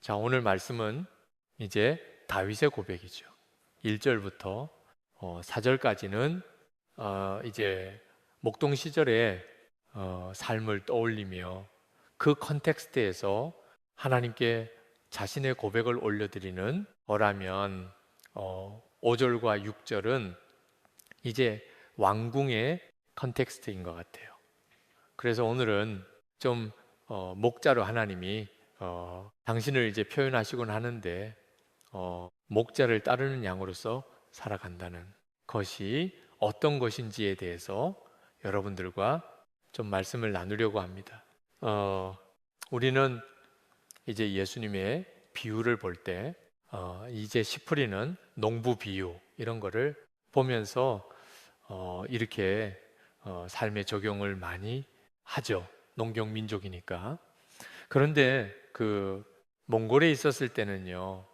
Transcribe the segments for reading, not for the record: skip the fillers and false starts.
자, 오늘 말씀은 이제 다윗의 고백이죠. 1절부터 4절까지는 이제 목동 시절의 삶을 떠올리며 그 컨텍스트에서 하나님께 자신의 고백을 올려드리는 거라면 5절과 6절은 이제 왕궁의 컨텍스트인 것 같아요. 그래서 오늘은 좀 목자로 하나님이 당신을 이제 표현하시곤 하는데 목자를 따르는 양으로서 살아간다는 것이 어떤 것인지에 대해서 여러분들과 좀 말씀을 나누려고 합니다. 우리는 이제 예수님의 비유를 볼 때 이제 시프리는 농부 비유 이런 거를 보면서 이렇게 삶의 적용을 많이 하죠. 농경 민족이니까. 그런데 그 몽골에 있었을 때는요,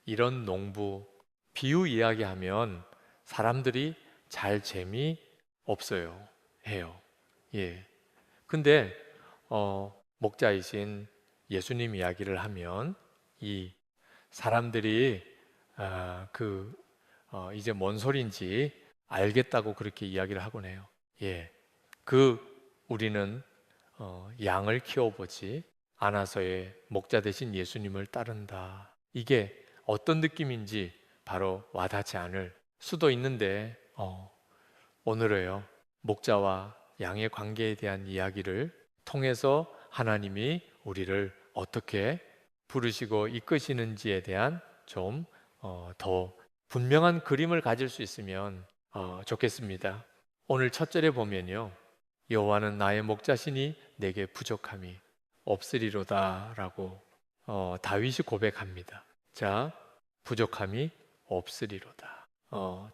이런 농부 비유 이야기하면 사람들이 잘 재미 없어요 해요. 예. 근데 목자이신 예수님 이야기를 하면 이 사람들이 이제 뭔 소린지 알겠다고 그렇게 이야기를 하곤 해요. 예. 우리는 양을 키워보지 않아서의 목자 대신 예수님을 따른다. 이게 어떤 느낌인지 바로 와닿지 않을 수도 있는데 오늘은요, 목자와 양의 관계에 대한 이야기를 통해서 하나님이 우리를 어떻게 부르시고 이끄시는지에 대한 좀 더 분명한 그림을 가질 수 있으면 좋겠습니다. 오늘 첫 절에 보면요, 여호와는 나의 목자시니 내게 부족함이 없으리로다라고 다윗이 고백합니다. 자, 부족함이 없으리로다.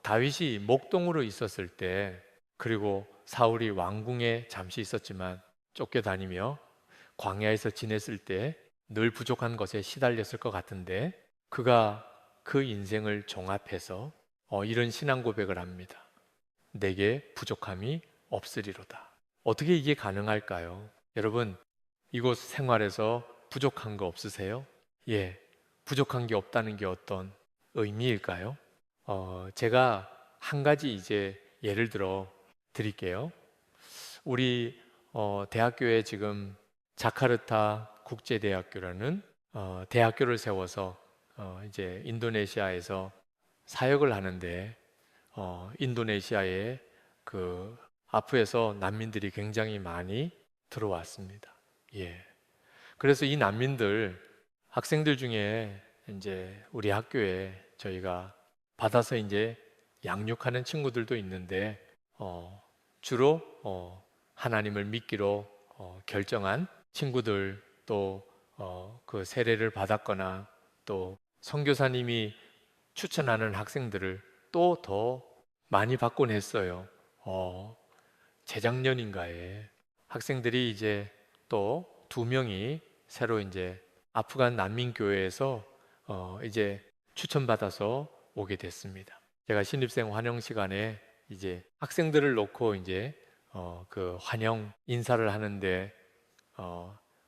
다윗이 목동으로 있었을 때, 그리고 사울이 왕궁에 잠시 있었지만 쫓겨다니며 광야에서 지냈을 때 늘 부족한 것에 시달렸을 것 같은데, 그가 그 인생을 종합해서 이런 신앙 고백을 합니다. 내게 부족함이 없으리로다. 어떻게 이게 가능할까요? 여러분, 이곳 생활에서 부족한 거 없으세요? 예, 부족한 게 없다는 게 어떤 의미일까요? 제가 한 가지 이제 예를 들어 드릴게요. 우리 대학교에 지금 자카르타 국제대학교라는 대학교를 세워서 이제 인도네시아에서 사역을 하는데 인도네시아에 그 아프에서 난민들이 굉장히 많이 들어왔습니다. 예. 그래서 이 난민들 학생들 중에 이제 우리 학교에 저희가 받아서 이제 양육하는 친구들도 있는데 주로 하나님을 믿기로 결정한 친구들, 또 그 세례를 받았거나 또 선교사님이 추천하는 학생들을 또 더 많이 받곤 했어요. 재작년인가에 학생들이 이제 또 2명이 새로 이제 아프간 난민교회에서 이제 추천받아서 오게 됐습니다. 제가 신입생 환영 시간에 이제 학생들을 놓고 이제 그 환영 인사를 하는데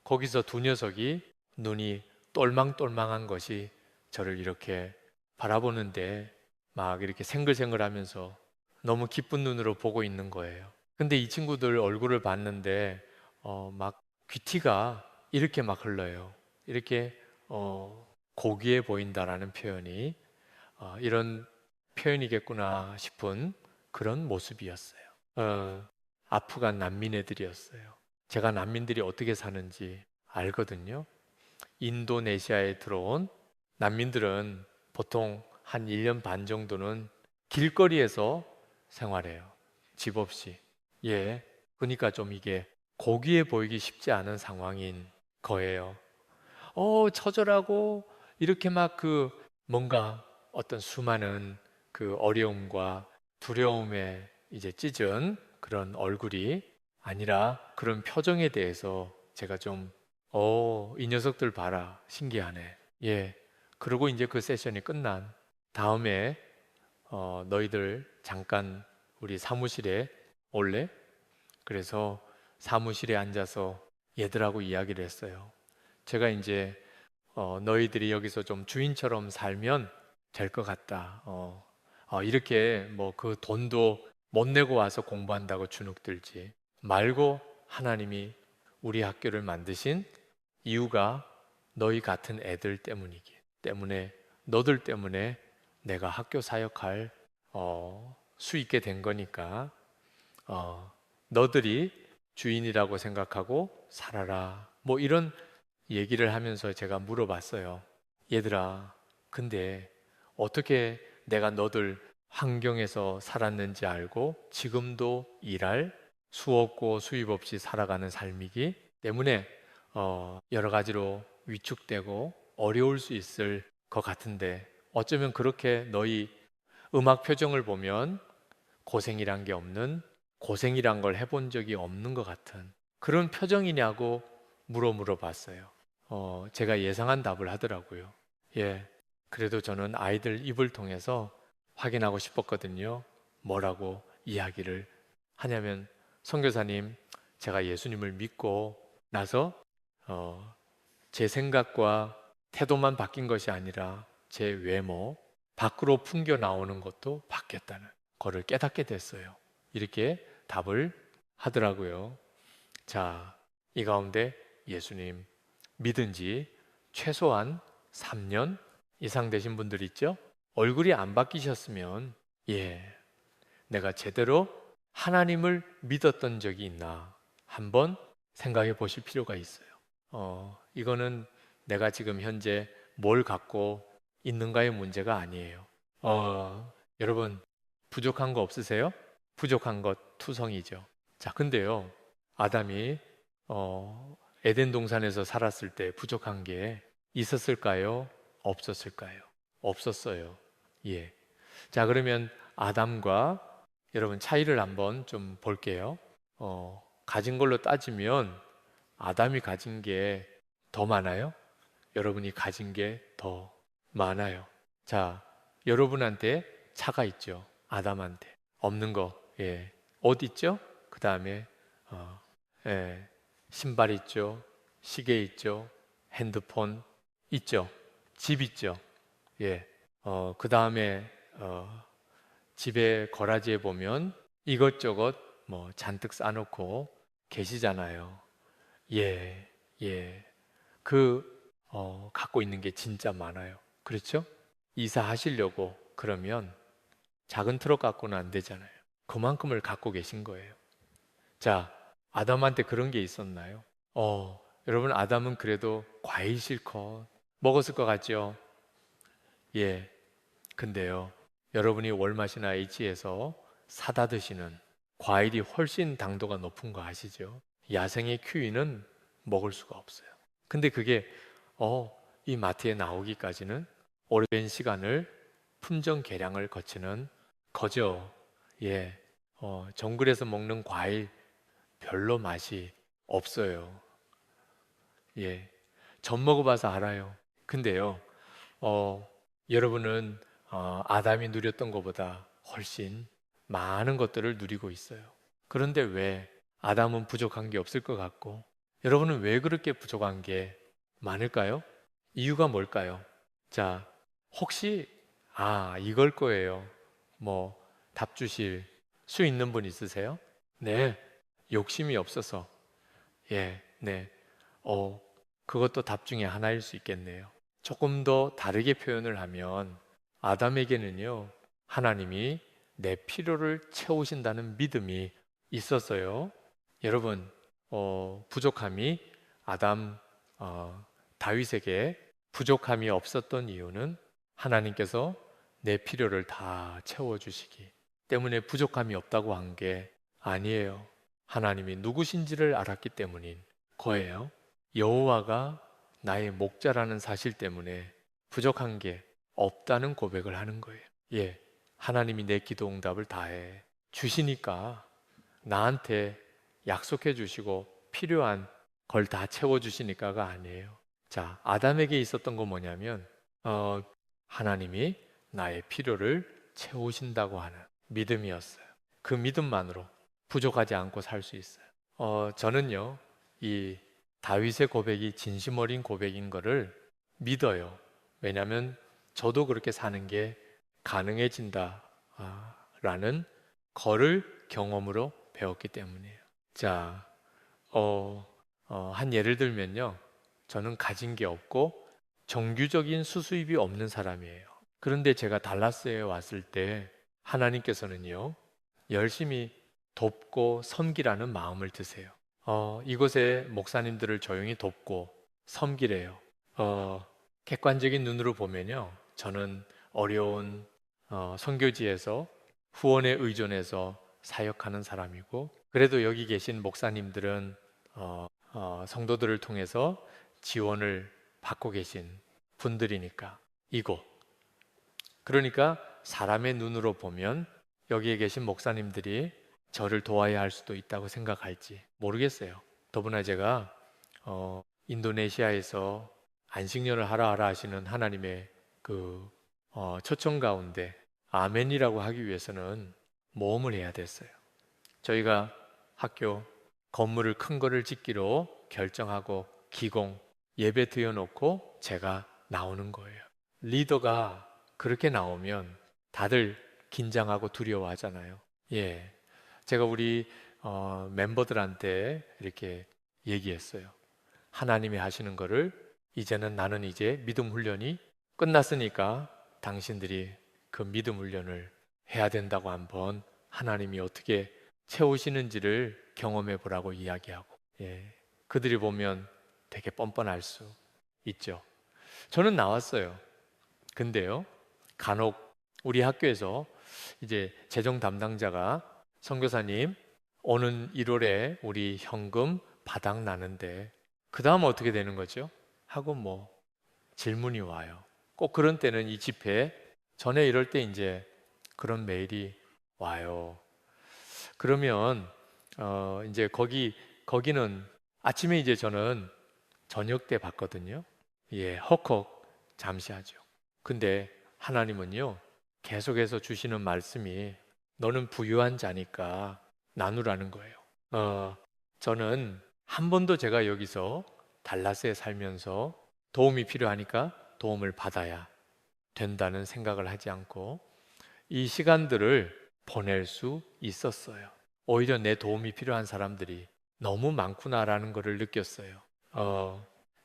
거기서 2녀석이 눈이 똘망똘망한 것이 저를 이렇게 바라보는데 막 이렇게 생글생글하면서 너무 기쁜 눈으로 보고 있는 거예요. 근데 이 친구들 얼굴을 봤는데 막 귀티가 이렇게 막 흘러요. 이렇게 고귀해 보인다라는 표현이 이런 표현이겠구나 싶은 그런 모습이었어요. 아프간 난민 애들이었어요. 제가 난민들이 어떻게 사는지 알거든요. 인도네시아에 들어온 난민들은 보통 한 1년 반 정도는 길거리에서 생활해요. 집 없이. 예. 그러니까 좀 이게 고귀해 보이기 쉽지 않은 상황인 거예요. 처절하고 이렇게 막 뭔가 어떤 수많은 그 어려움과 두려움에 이제 찢은 그런 얼굴이 아니라 그런 표정에 대해서 제가 좀, 이 녀석들 봐라. 신기하네. 예. 그리고 이제 그 세션이 끝난 다음에, 너희들 잠깐 우리 사무실에 올래? 그래서 사무실에 앉아서 얘들하고 이야기를 했어요. 제가 이제 너희들이 여기서 좀 주인처럼 살면 될 것 같다. 이렇게 뭐 그 돈도 못 내고 와서 공부한다고 주눅들지 말고 하나님이 우리 학교를 만드신 이유가 너희 같은 애들 때문이기 때문에 너들 때문에 내가 학교 사역할 수 있게 된 거니까 너들이 주인이라고 생각하고 살아라. 뭐 이런 얘기를 하면서 제가 물어봤어요. 얘들아, 근데 어떻게 내가 너들 환경에서 살았는지 알고 지금도 일할 수 없고 수입 없이 살아가는 삶이기 때문에 여러 가지로 위축되고 어려울 수 있을 것 같은데 어쩌면 그렇게 너희 음악 표정을 보면 고생이란 게 없는 고생이란 걸 해본 적이 없는 것 같은 그런 표정이냐고 물어봤어요. 제가 예상한 답을 하더라고요. 예, 그래도 저는 아이들 입을 통해서 확인하고 싶었거든요. 뭐라고 이야기를 하냐면 선교사님, 제가 예수님을 믿고 나서 제 생각과 태도만 바뀐 것이 아니라 제 외모, 밖으로 풍겨 나오는 것도 바뀌었다는 거를 깨닫게 됐어요. 이렇게 답을 하더라고요. 자, 이 가운데 예수님 믿은 지 최소한 3년 이상 되신 분들 있죠? 얼굴이 안 바뀌셨으면, 내가 제대로 하나님을 믿었던 적이 있나 한번 생각해 보실 필요가 있어요. 이거는 내가 지금 현재 뭘 갖고 있는가의 문제가 아니에요. 여러분, 부족한 거 없으세요? 부족한 것 투성이죠. 자, 근데요, 아담이 에덴 동산에서 살았을 때 부족한 게 있었을까요? 없었을까요? 없었어요. 예. 자, 그러면 아담과 여러분 차이를 한번 좀 볼게요. 가진 걸로 따지면 아담이 가진 게 더 많아요? 여러분이 가진 게 더 많아요. 자, 여러분한테 차가 있죠. 아담한테 없는 거, 옷 있죠. 그 다음에 신발 있죠. 시계 있죠. 핸드폰 있죠. 집 있죠. 그 다음에 집에 거라지에 보면 이것저것 뭐 잔뜩 싸놓고 계시잖아요. 예, 예. 갖고 있는 게 진짜 많아요. 그렇죠? 이사하시려고 그러면 작은 트럭 갖고는 안 되잖아요. 그만큼을 갖고 계신 거예요. 자, 아담한테 그런 게 있었나요? 여러분, 아담은 그래도 과일 실컷 먹었을 것 같죠? 예. 근데요, 여러분이 월마트나 H에서 사다 드시는 과일이 훨씬 당도가 높은 거 아시죠? 야생의 키위는 먹을 수가 없어요. 근데 그게 이 마트에 나오기까지는 오랜 시간을 품종 개량을 거치는 거죠. 예, 정글에서 먹는 과일 별로 맛이 없어요. 예, 전 먹어봐서 알아요. 근데요, 여러분은 아담이 누렸던 것보다 훨씬 많은 것들을 누리고 있어요. 그런데 왜 아담은 부족한 게 없을 것 같고 여러분은 왜 그렇게 부족한 게 많을까요? 이유가 뭘까요? 자, 혹시 이걸 거예요. 뭐 답 주실 수 있는 분 있으세요? 네, 욕심이 없어서. 네. 그것도 답 중에 하나일 수 있겠네요. 조금 더 다르게 표현을 하면 아담에게는요, 하나님이 내 필요를 채우신다는 믿음이 있었어요. 여러분, 부족함이 아담, 다윗에게 부족함이 없었던 이유는 하나님께서 내 필요를 다 채워주시기 때문에 부족함이 없다고 한 게 아니에요. 하나님이 누구신지를 알았기 때문인 거예요. 여호와가 나의 목자라는 사실 때문에 부족한 게 없다는 고백을 하는 거예요. 하나님이 내 기도 응답을 다해 주시니까 나한테 약속해 주시고 필요한 걸 다 채워 주시니까가 아니에요. 자, 아담에게 있었던 건 뭐냐면 하나님이 나의 필요를 채우신다고 하는 믿음이었어요. 그 믿음만으로 부족하지 않고 살 수 있어요. 저는요, 이 다윗의 고백이 진심 어린 고백인 거를 믿어요. 왜냐하면 저도 그렇게 사는 게 가능해진다 라는 거를 경험으로 배웠기 때문이에요. 자, 한 예를 들면요. 저는 가진 게 없고 정규적인 수수입이 없는 사람이에요. 그런데 제가 달라스에 왔을 때 하나님께서는요, 열심히 돕고 섬기라는 마음을 드세요. 이곳에 목사님들을 조용히 돕고 섬기래요. 어, 객관적인 눈으로 보면요, 저는 어려운 선교지에서 후원에 의존해서 사역하는 사람이고, 그래도 여기 계신 목사님들은 성도들을 통해서 지원을 받고 계신 분들이니까 이곳. 그러니까 사람의 눈으로 보면 여기에 계신 목사님들이 저를 도와야 할 수도 있다고 생각할지 모르겠어요. 더구나 제가 인도네시아에서 안식년을 하라 하시는 하나님의 그 초청 가운데 아멘이라고 하기 위해서는 모험을 해야 됐어요. 저희가 학교 건물을 큰 거를 짓기로 결정하고 기공 예배 드려놓고 제가 나오는 거예요. 리더가 그렇게 나오면 다들 긴장하고 두려워하잖아요. 예, 제가 우리 멤버들한테 이렇게 얘기했어요. 하나님이 하시는 거를 이제는 나는 이제 믿음 훈련이 끝났으니까 당신들이 그 믿음 훈련을 해야 된다고 한번 하나님이 어떻게 채우시는지를 경험해 보라고 이야기하고, 예, 그들이 보면 되게 뻔뻔할 수 있죠. 저는 나왔어요. 근데요, 간혹 우리 학교에서 이제 재정 담당자가 선교사님 오는 1월에 우리 현금 바닥 나는데 그 다음 어떻게 되는 거죠? 하고 뭐 질문이 와요. 꼭 그런 때는 이 집회 전에 이럴 때 이제 그런 메일이 와요. 그러면 이제 거기는 아침에 이제 저는 저녁 때 봤거든요. 예, 헉헉 잠시 하죠. 근데 하나님은요, 계속해서 주시는 말씀이 너는 부유한 자니까 나누라는 거예요. 저는 한 번도 제가 여기서 달라스에 살면서 도움이 필요하니까 도움을 받아야 된다는 생각을 하지 않고 이 시간들을 보낼 수 있었어요. 오히려 내 도움이 필요한 사람들이 너무 많구나라는 것을 느꼈어요.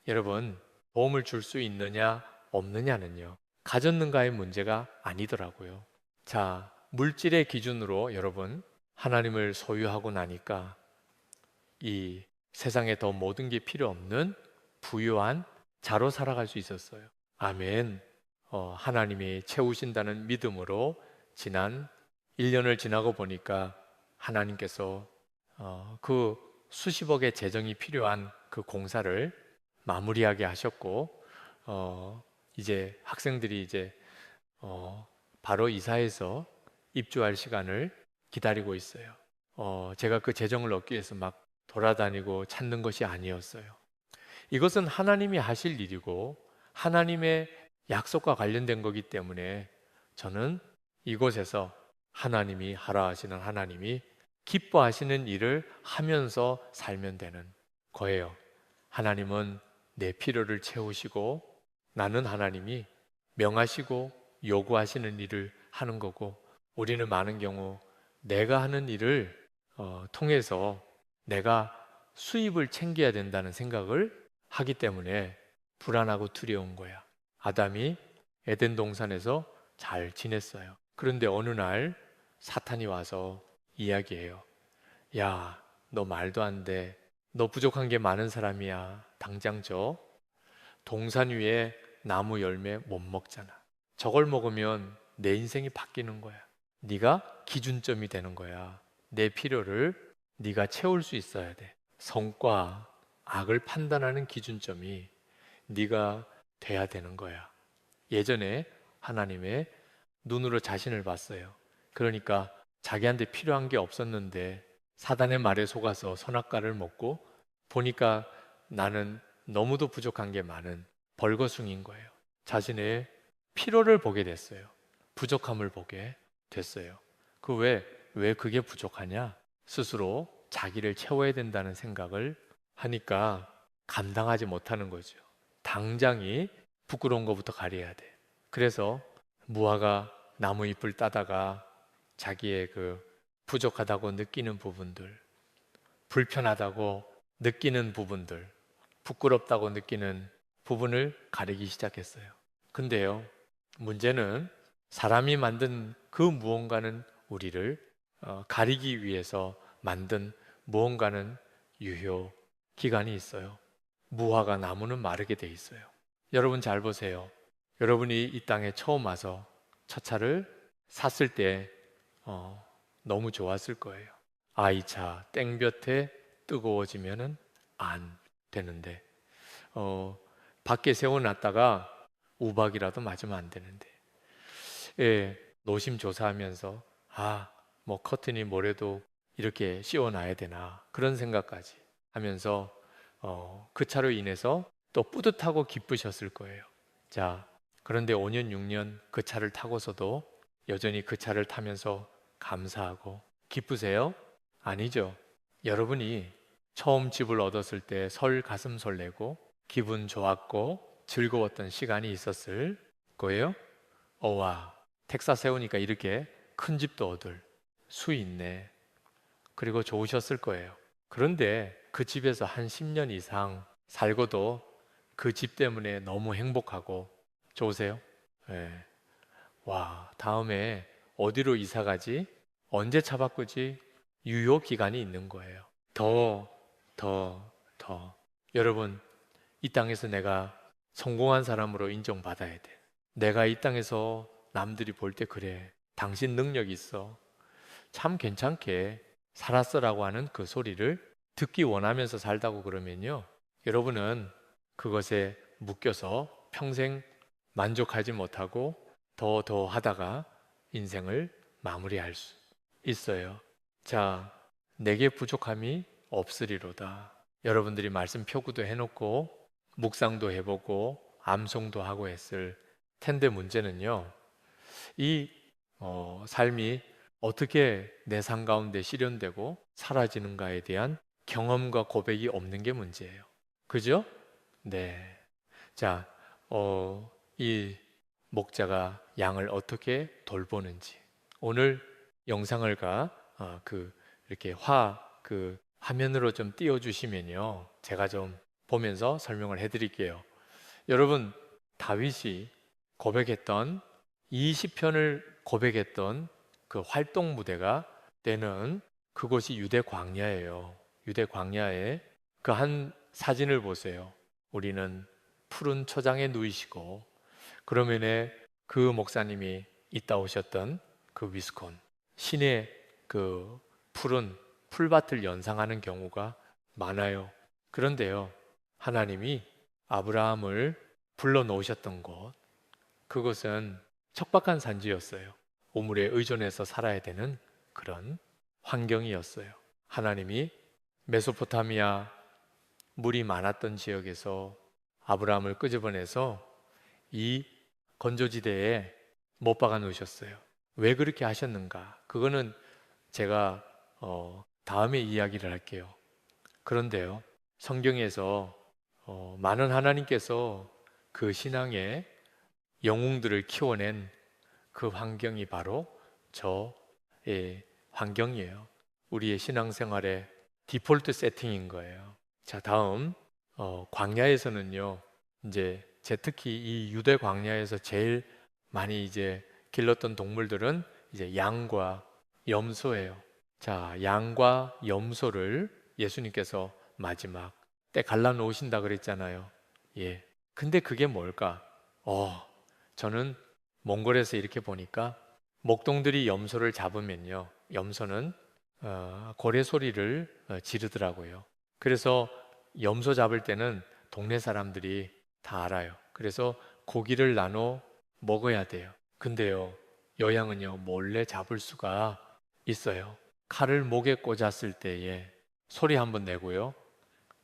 여러분, 도움을 줄 수 있느냐, 없느냐는요, 가졌는가의 문제가 아니더라고요. 자, 물질의 기준으로 여러분, 하나님을 소유하고 나니까 이 세상에 더 모든 게 필요 없는 부유한 자로 살아갈 수 있었어요. 아멘. 하나님이 채우신다는 믿음으로 지난 1년을 지나고 보니까 하나님께서 그 수십억의 재정이 필요한 그 공사를 마무리하게 하셨고, 이제 학생들이 이제 바로 이사해서 입주할 시간을 기다리고 있어요. 제가 그 재정을 얻기 위해서 막 돌아다니고 찾는 것이 아니었어요. 이것은 하나님이 하실 일이고 하나님의 약속과 관련된 거기 때문에 저는 이곳에서 하나님이 하라 하시는 하나님이 기뻐하시는 일을 하면서 살면 되는 거예요. 하나님은 내 필요를 채우시고 나는 하나님이 명하시고 요구하시는 일을 하는 거고, 우리는 많은 경우 내가 하는 일을 통해서 내가 수입을 챙겨야 된다는 생각을 하기 때문에 불안하고 두려운 거야. 아담이 에덴 동산에서 잘 지냈어요. 그런데 어느 날 사탄이 와서 이야기해요. 야, 너 말도 안 돼. 너 부족한 게 많은 사람이야. 당장 줘. 동산 위에 나무 열매 못 먹잖아. 저걸 먹으면 내 인생이 바뀌는 거야. 네가 기준점이 되는 거야. 내 필요를 네가 채울 수 있어야 돼. 성과, 악을 판단하는 기준점이 네가 돼야 되는 거야. 예전에 하나님의 눈으로 자신을 봤어요. 그러니까 자기한테 필요한 게 없었는데 사단의 말에 속아서 선악과를 먹고 보니까 나는 너무도 부족한 게 많은 벌거숭인 거예요. 자신의 필요를 보게 됐어요. 부족함을 보게 됐어요. 왜 그게 부족하냐? 스스로 자기를 채워야 된다는 생각을 하니까 감당하지 못하는 거죠. 당장이 부끄러운 것부터 가려야 돼. 그래서 무화가 나무 잎을 따다가 자기의 그 부족하다고 느끼는 부분들, 불편하다고 느끼는 부분들, 부끄럽다고 느끼는 부분을 가리기 시작했어요. 근데요, 문제는 사람이 만든 그 무언가는 우리를 가리기 위해서 만든 무언가는 유효 기간이 있어요. 무화과 나무는 마르게 돼 있어요. 여러분 잘 보세요. 여러분이 이 땅에 처음 와서 첫 차를 샀을 때 너무 좋았을 거예요. 아, 이 차 땡볕에 뜨거워지면은 안 되는데 밖에 세워놨다가 우박이라도 맞으면 안 되는데 예, 노심조사하면서 뭐 커튼이 뭐래도 이렇게 씌워놔야 되나 그런 생각까지 하면서 그 차로 인해서 또 뿌듯하고 기쁘셨을 거예요. 자, 그런데 5년, 6년 그 차를 타고서도 여전히 그 차를 타면서 감사하고 기쁘세요? 아니죠. 여러분이 처음 집을 얻었을 때 설 가슴 설레고 기분 좋았고 즐거웠던 시간이 있었을 거예요. 와, 텍사스 해오니까 이렇게 큰 집도 얻을 수 있네. 그리고 좋으셨을 거예요. 그런데 그 집에서 한 10년 이상 살고도 그 집 때문에 너무 행복하고 좋으세요? 네. 와, 다음에 어디로 이사 가지? 언제 차 바꾸지? 유효 기간이 있는 거예요. 더, 더. 여러분, 이 땅에서 내가 성공한 사람으로 인정받아야 돼. 내가 이 땅에서 남들이 볼 때 그래. 당신 능력 있어. 참 괜찮게 살았어라고 하는 그 소리를 듣기 원하면서 살다고 그러면요. 여러분은 그것에 묶여서 평생 만족하지 못하고 더 하다가 인생을 마무리할 수 있어요. 자, 내게 부족함이 없으리로다. 여러분들이 말씀 표구도 해놓고 묵상도 해보고 암송도 하고 했을 텐데 문제는요. 이 삶이 어떻게 내 삶 가운데 실현되고 사라지는가에 대한 경험과 고백이 없는 게 문제예요. 그죠? 네. 자, 이 목자가 양을 어떻게 돌보는지 오늘 영상을 이렇게 그 화면으로 좀 띄워주시면요. 제가 좀 보면서 설명을 해드릴게요. 여러분, 다윗이 고백했던 이 시편을 고백했던 그 활동 무대가 때는 그곳이 유대 광야예요. 유대 광야에 그 한 사진을 보세요. 우리는 푸른 초장에 누이시고 그러면에 그 목사님이 있다 오셨던 그 위스콘 신의 그 푸른 풀밭을 연상하는 경우가 많아요. 그런데요, 하나님이 아브라함을 불러 놓으셨던 곳, 그것은 척박한 산지였어요. 우물에 의존해서 살아야 되는 그런 환경이었어요. 하나님이 메소포타미아 물이 많았던 지역에서 아브라함을 끄집어내서 이 건조지대에 못 박아 놓으셨어요. 왜 그렇게 하셨는가? 그거는 제가 다음에 이야기를 할게요. 그런데요, 성경에서 많은 하나님께서 그 신앙의 영웅들을 키워낸 그 환경이 바로 저의 환경이에요. 우리의 신앙생활의 디폴트 세팅인 거예요. 자, 다음 광야에서는요. 이제 특히 이 유대 광야에서 제일 많이 이제 길렀던 동물들은 이제 양과 염소예요. 자, 양과 염소를 예수님께서 마지막 때 갈라 놓으신다 그랬잖아요. 예. 근데 그게 뭘까? 저는 몽골에서 이렇게 보니까 목동들이 염소를 잡으면요. 염소는 고래 소리를 지르더라고요. 그래서 염소 잡을 때는 동네 사람들이 다 알아요. 그래서 고기를 나눠 먹어야 돼요. 근데요, 여양은요, 몰래 잡을 수가 있어요. 칼을 목에 꽂았을 때에 소리 한번 내고요.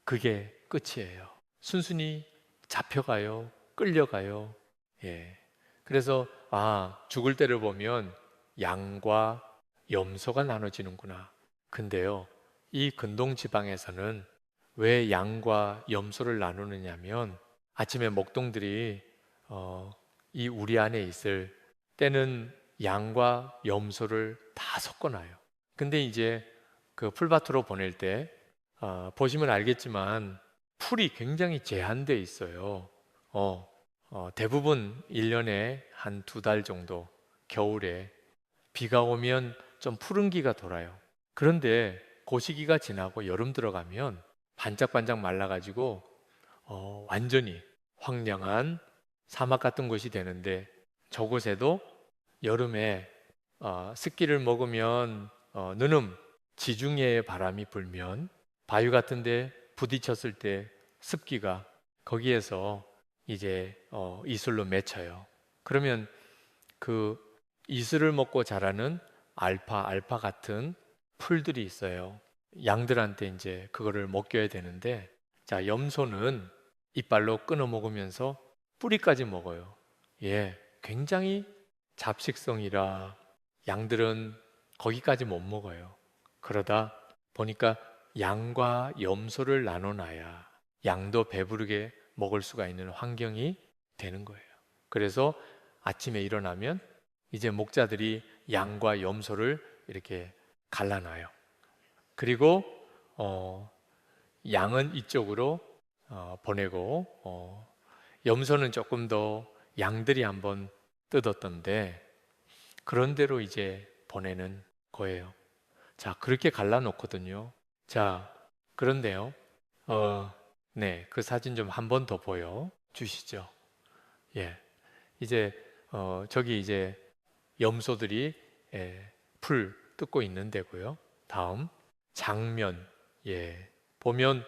그게 끝이에요. 순순히 잡혀가요. 끌려가요. 예. 그래서 죽을 때를 보면 양과 염소가 나눠지는구나. 근데요, 이 근동 지방에서는 왜 양과 염소를 나누느냐면 아침에 목동들이 어, 이 우리 안에 있을 때는 양과 염소를 다 섞어놔요. 근데 이제 그 풀밭으로 보낼 때 보시면 알겠지만 풀이 굉장히 제한돼 있어요. 어, 대부분 1년에 한 2달 정도 겨울에 비가 오면 좀 푸른 기가 돌아요. 그런데 그 시기가 지나고 여름 들어가면 반짝반짝 말라가지고 완전히 황량한 사막 같은 곳이 되는데 저곳에도 여름에 습기를 먹으면 느름 지중해의 바람이 불면 바위 같은데 부딪혔을 때 습기가 거기에서 이제 이슬로 맺혀요. 그러면 그 이슬을 먹고 자라는 알파 같은 풀들이 있어요. 양들한테 이제 그거를 먹여야 되는데, 자, 염소는 이빨로 끊어 먹으면서 뿌리까지 먹어요. 예, 굉장히 잡식성이라 양들은 거기까지 못 먹어요. 그러다 보니까 양과 염소를 나눠놔야 양도 배부르게 먹을 수가 있는 환경이 되는 거예요. 그래서 아침에 일어나면 이제 목자들이 양과 염소를 이렇게 갈라놔요. 그리고 양은 이쪽으로 보내고 염소는 조금 더 양들이 한번 뜯었던데 그런 대로 이제 보내는 거예요. 자, 그렇게 갈라놓거든요. 자, 그런데요. 네, 그 사진 좀 한 번 더 보여 주시죠. 예, 이제 저기 이제 염소들이 풀 뜯고 있는 데고요. 다음 장면, 예, 보면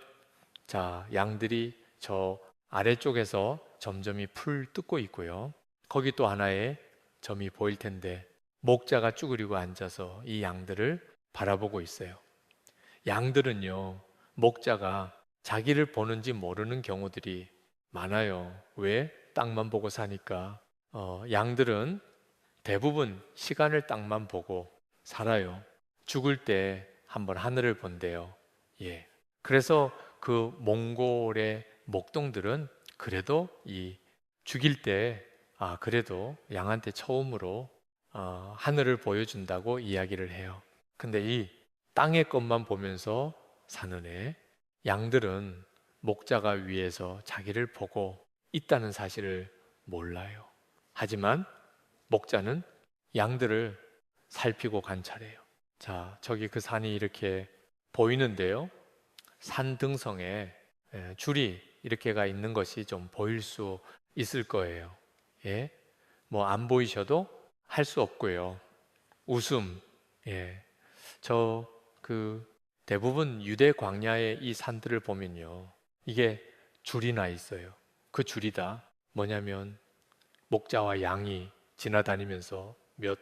자, 양들이 저 아래쪽에서 점점이 풀 뜯고 있고요. 거기 또 하나의 점이 보일 텐데 목자가 쭈그리고 앉아서 이 양들을 바라보고 있어요. 양들은요, 목자가 자기를 보는지 모르는 경우들이 많아요. 왜? 땅만 보고 사니까. 양들은 대부분 시간을 땅만 보고 살아요. 죽을 때 한번 하늘을 본대요. 예. 그래서 그 몽골의 목동들은 그래도 이 죽일 때, 그래도 양한테 처음으로 하늘을 보여준다고 이야기를 해요. 근데 이 땅의 것만 보면서 사는 애, 양들은 목자가 위에서 자기를 보고 있다는 사실을 몰라요. 하지만 목자는 양들을 살피고 관찰해요. 자, 저기 그 산이 이렇게 보이는데요. 산 등성에 줄이 이렇게가 있는 것이 좀 보일 수 있을 거예요. 예, 뭐 안 보이셔도 할 수 없고요. 웃음, 예, 저 그 대부분 유대 광야의 이 산들을 보면요, 이게 줄이 나 있어요. 그 줄이 다 뭐냐면 목자와 양이 지나다니면서 몇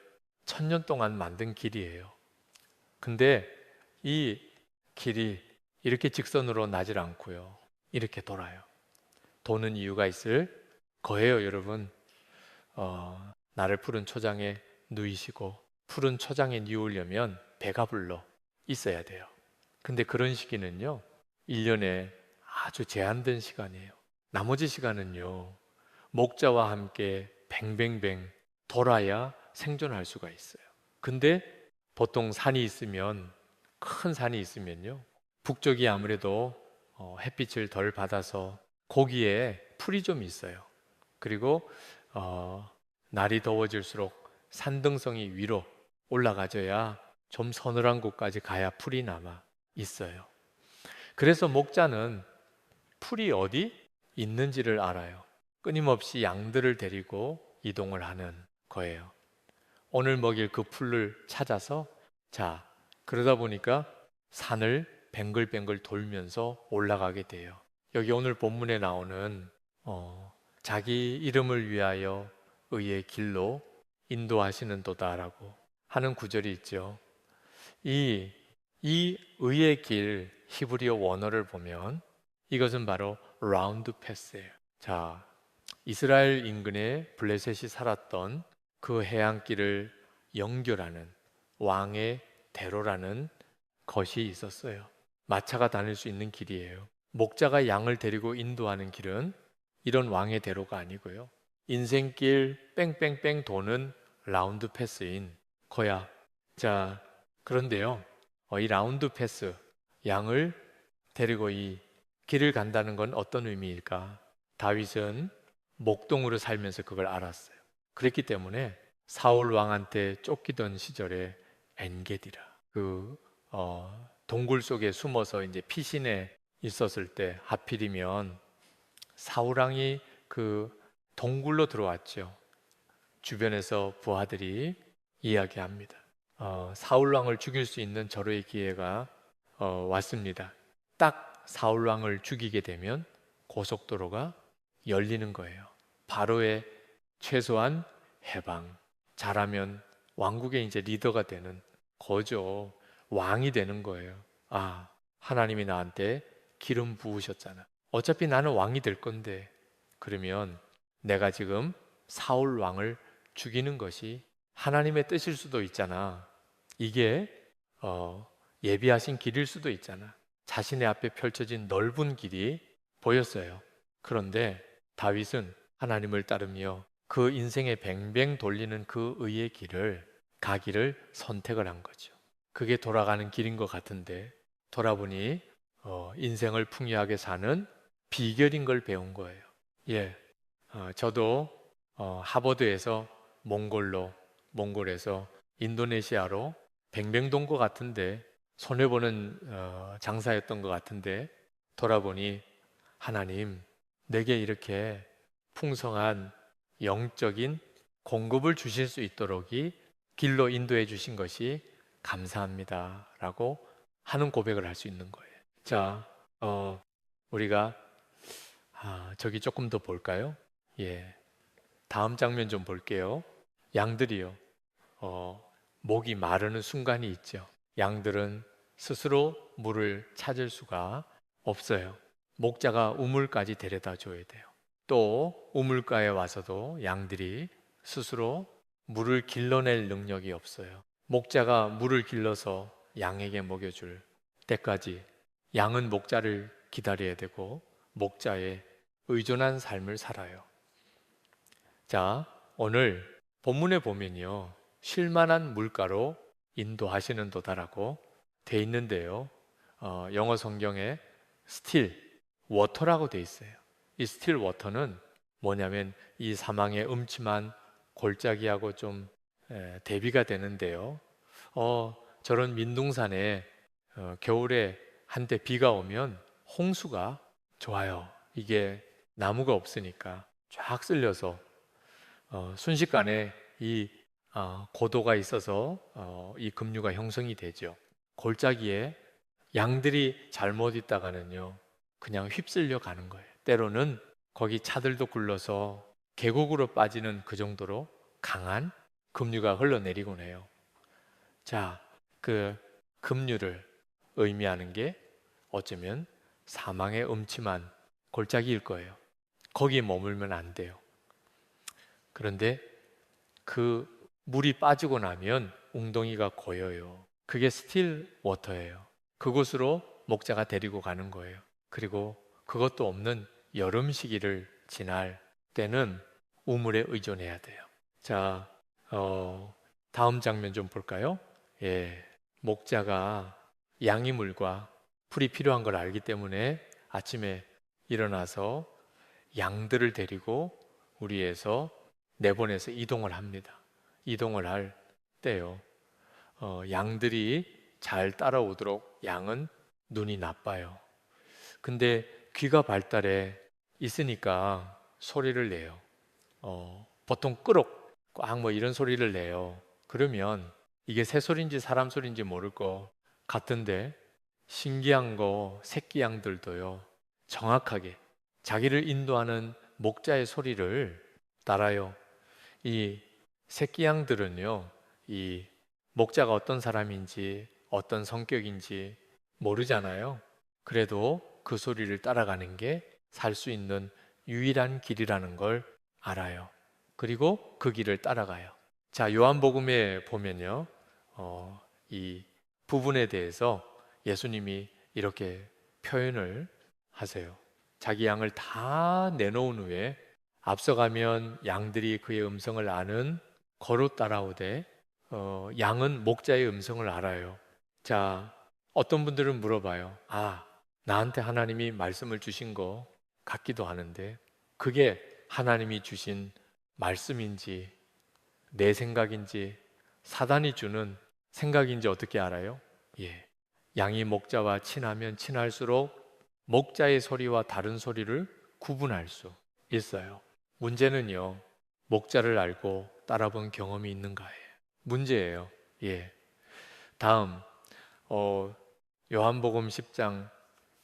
천 년 동안 만든 길이에요. 근데 이 길이 이렇게 직선으로 나질 않고요. 이렇게 돌아요. 도는 이유가 있을 거예요, 여러분. 나를 푸른 초장에 누이시고 푸른 초장에 누우려면 배가 불러 있어야 돼요. 근데 그런 시기는요, 1년에 아주 제한된 시간이에요. 나머지 시간은요, 목자와 함께 뱅뱅뱅 돌아야 생존할 수가 있어요. 근데 보통 산이 있으면, 큰 산이 있으면요, 북쪽이 아무래도 햇빛을 덜 받아서 고기에 풀이 좀 있어요. 그리고 날이 더워질수록 산등성이 위로 올라가져야 좀 서늘한 곳까지 가야 풀이 남아 있어요. 그래서 목자는 풀이 어디 있는지를 알아요. 끊임없이 양들을 데리고 이동을 하는 거예요. 오늘 먹일 그 풀을 찾아서, 자, 그러다 보니까 산을 뱅글뱅글 돌면서 올라가게 돼요. 여기 오늘 본문에 나오는 자기 이름을 위하여 의의 길로 인도하시는 도다라고 하는 구절이 있죠. 이 의의 길 히브리어 원어를 보면 이것은 바로 라운드 패스예요. 자, 이스라엘 인근에 블레셋이 살았던 그 해안길을 연결하는 왕의 대로라는 것이 있었어요. 마차가 다닐 수 있는 길이에요. 목자가 양을 데리고 인도하는 길은 이런 왕의 대로가 아니고요. 인생길 뺑뺑뺑 도는 라운드 패스인 거야. 자, 그런데요, 이 라운드 패스, 양을 데리고 이 길을 간다는 건 어떤 의미일까? 다윗은 목동으로 살면서 그걸 알았어요. 그랬기 때문에 사울 왕한테 쫓기던 시절에 엔게디라, 동굴 속에 숨어서 이제 피신해 있었을 때 하필이면 사울 왕이 그 동굴로 들어왔죠. 주변에서 부하들이 이야기합니다. 사울 왕을 죽일 수 있는 절호의 기회가 왔습니다. 딱 사울 왕을 죽이게 되면 고속도로가 열리는 거예요. 바로의 최소한 해방. 잘하면 왕국의 이제 리더가 되는 거죠. 왕이 되는 거예요. 아, 하나님이 나한테 기름 부으셨잖아. 어차피 나는 왕이 될 건데, 그러면 내가 지금 사울 왕을 죽이는 것이 하나님의 뜻일 수도 있잖아. 이게 예비하신 길일 수도 있잖아. 자신의 앞에 펼쳐진 넓은 길이 보였어요. 그런데 다윗은 하나님을 따르며 그 인생에 뱅뱅 돌리는 그 의의 길을 가기를 선택을 한 거죠. 그게 돌아가는 길인 것 같은데 돌아보니 인생을 풍요하게 사는 비결인 걸 배운 거예요. 예, 저도 하버드에서 몽골에서 인도네시아로 뱅뱅 돈 것 같은데 손해보는 장사였던 것 같은데 돌아보니 하나님 내게 이렇게 풍성한 영적인 공급을 주실 수 있도록이 길로 인도해 주신 것이 감사합니다 라고 하는 고백을 할 수 있는 거예요. 자, 우리가 저기 조금 더 볼까요? 예, 다음 장면 좀 볼게요. 양들이요, 목이 마르는 순간이 있죠. 양들은 스스로 물을 찾을 수가 없어요. 목자가 우물까지 데려다 줘야 돼요. 또 우물가에 와서도 양들이 스스로 물을 길러낼 능력이 없어요. 목자가 물을 길러서 양에게 먹여줄 때까지 양은 목자를 기다려야 되고 목자에 의존한 삶을 살아요. 자, 오늘 본문에 보면요, 쉴만한 물가로 인도하시는 도다라고 돼 있는데요. 영어 성경에 still water라고 돼 있어요. 이 still water는 뭐냐면 이 사망의 음침한 골짜기하고 좀 대비가 되는데요. 저런 민둥산에 겨울에 한때 비가 오면 홍수가 좋아요. 이게 나무가 없으니까 쫙 쓸려서 순식간에 이 고도가 있어서 이 급류가 형성이 되죠. 골짜기에 양들이 잘못 있다가는요 그냥 휩쓸려 가는 거예요. 때로는 거기 차들도 굴러서 계곡으로 빠지는 그 정도로 강한 급류가 흘러내리곤 해요. 자, 그 급류를 의미하는 게 어쩌면 사망의 음침한 골짜기일 거예요. 거기에 머물면 안 돼요. 그런데 그 물이 빠지고 나면 웅덩이가 고여요. 그게 스틸 워터예요. 그곳으로 목자가 데리고 가는 거예요. 그리고 그것도 없는 여름 시기를 지날 때는 우물에 의존해야 돼요. 자, 다음 장면 좀 볼까요? 예, 목자가 양이물과 풀이 필요한 걸 알기 때문에 아침에 일어나서 양들을 데리고 우리에서 내보내서 이동을 합니다. 이동을 할 때요, 양들이 잘 따라오도록 양은 눈이 나빠요. 근데 귀가 발달해 있으니까 소리를 내요. 보통 끄럭, 꽉 뭐 이런 소리를 내요. 그러면 이게 새 소리인지 사람 소리인지 모를 것 같은데 신기한 거 새끼 양들도요 정확하게 자기를 인도하는 목자의 소리를 따라요. 이 새끼 양들은요 이 목자가 어떤 사람인지 어떤 성격인지 모르잖아요. 그래도 그 소리를 따라가는 게 살 수 있는 유일한 길이라는 걸 알아요. 그리고 그 길을 따라가요. 자, 요한복음에 보면요, 이 부분에 대해서 예수님이 이렇게 표현을 하세요. 자기 양을 다 내놓은 후에 앞서가면 양들이 그의 음성을 아는 거로 따라오되 양은 목자의 음성을 알아요. 자, 어떤 분들은 물어봐요. 아, 나한테 하나님이 말씀을 주신 거 같기도 하는데 그게 하나님이 주신 말씀인지 내 생각인지 사단이 주는 생각인지 어떻게 알아요? 예. 양이 목자와 친하면 친할수록 목자의 소리와 다른 소리를 구분할 수 있어요. 문제는요, 목자를 알고 따라본 경험이 있는가예요. 문제예요. 예. 다음, 어, 요한복음 10장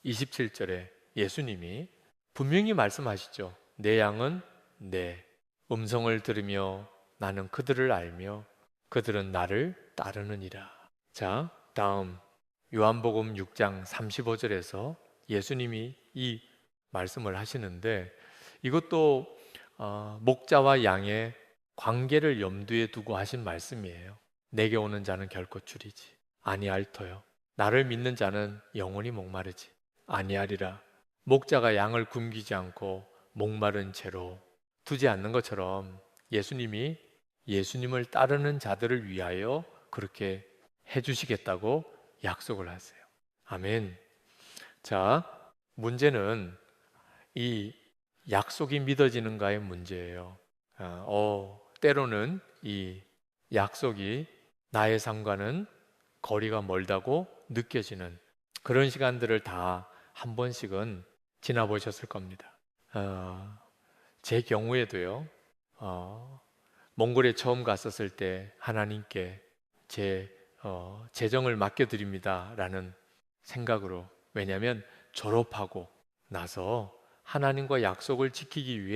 27절에 예수님이 분명히 말씀하시죠. 내 양은 내 음성을 들으며 나는 그들을 알며 그들은 나를 따르느니라. 자, 다음 요한복음 6장 35절에서 예수님이 이 말씀을 하시는데 이것도 목자와 양의 관계를 염두에 두고 하신 말씀이에요. 내게 오는 자는 결코 줄이지 아니할터요. 나를 믿는 자는 영원히 목마르지 아니하리라. 목자가 양을 굶기지 않고 목마른 채로 두지 않는 것처럼 예수님이 예수님을 따르는 자들을 위하여 그렇게 해주시겠다고 약속을 하세요. 아멘. 자, 문제는 이 약속이 믿어지는가의 문제예요. 때로는 이 약속이 나의 삶과는 거리가 멀다고 느껴지는 그런 시간들을 다 한 번씩은 지나보셨을 겁니다. 제 경우에도요, 몽골에 처음 갔었을 때 하나님께 제 재정을 맡겨드립니다 라는 생각으로, 왜냐하면 졸업하고 나서 하나님과 약속을 지키기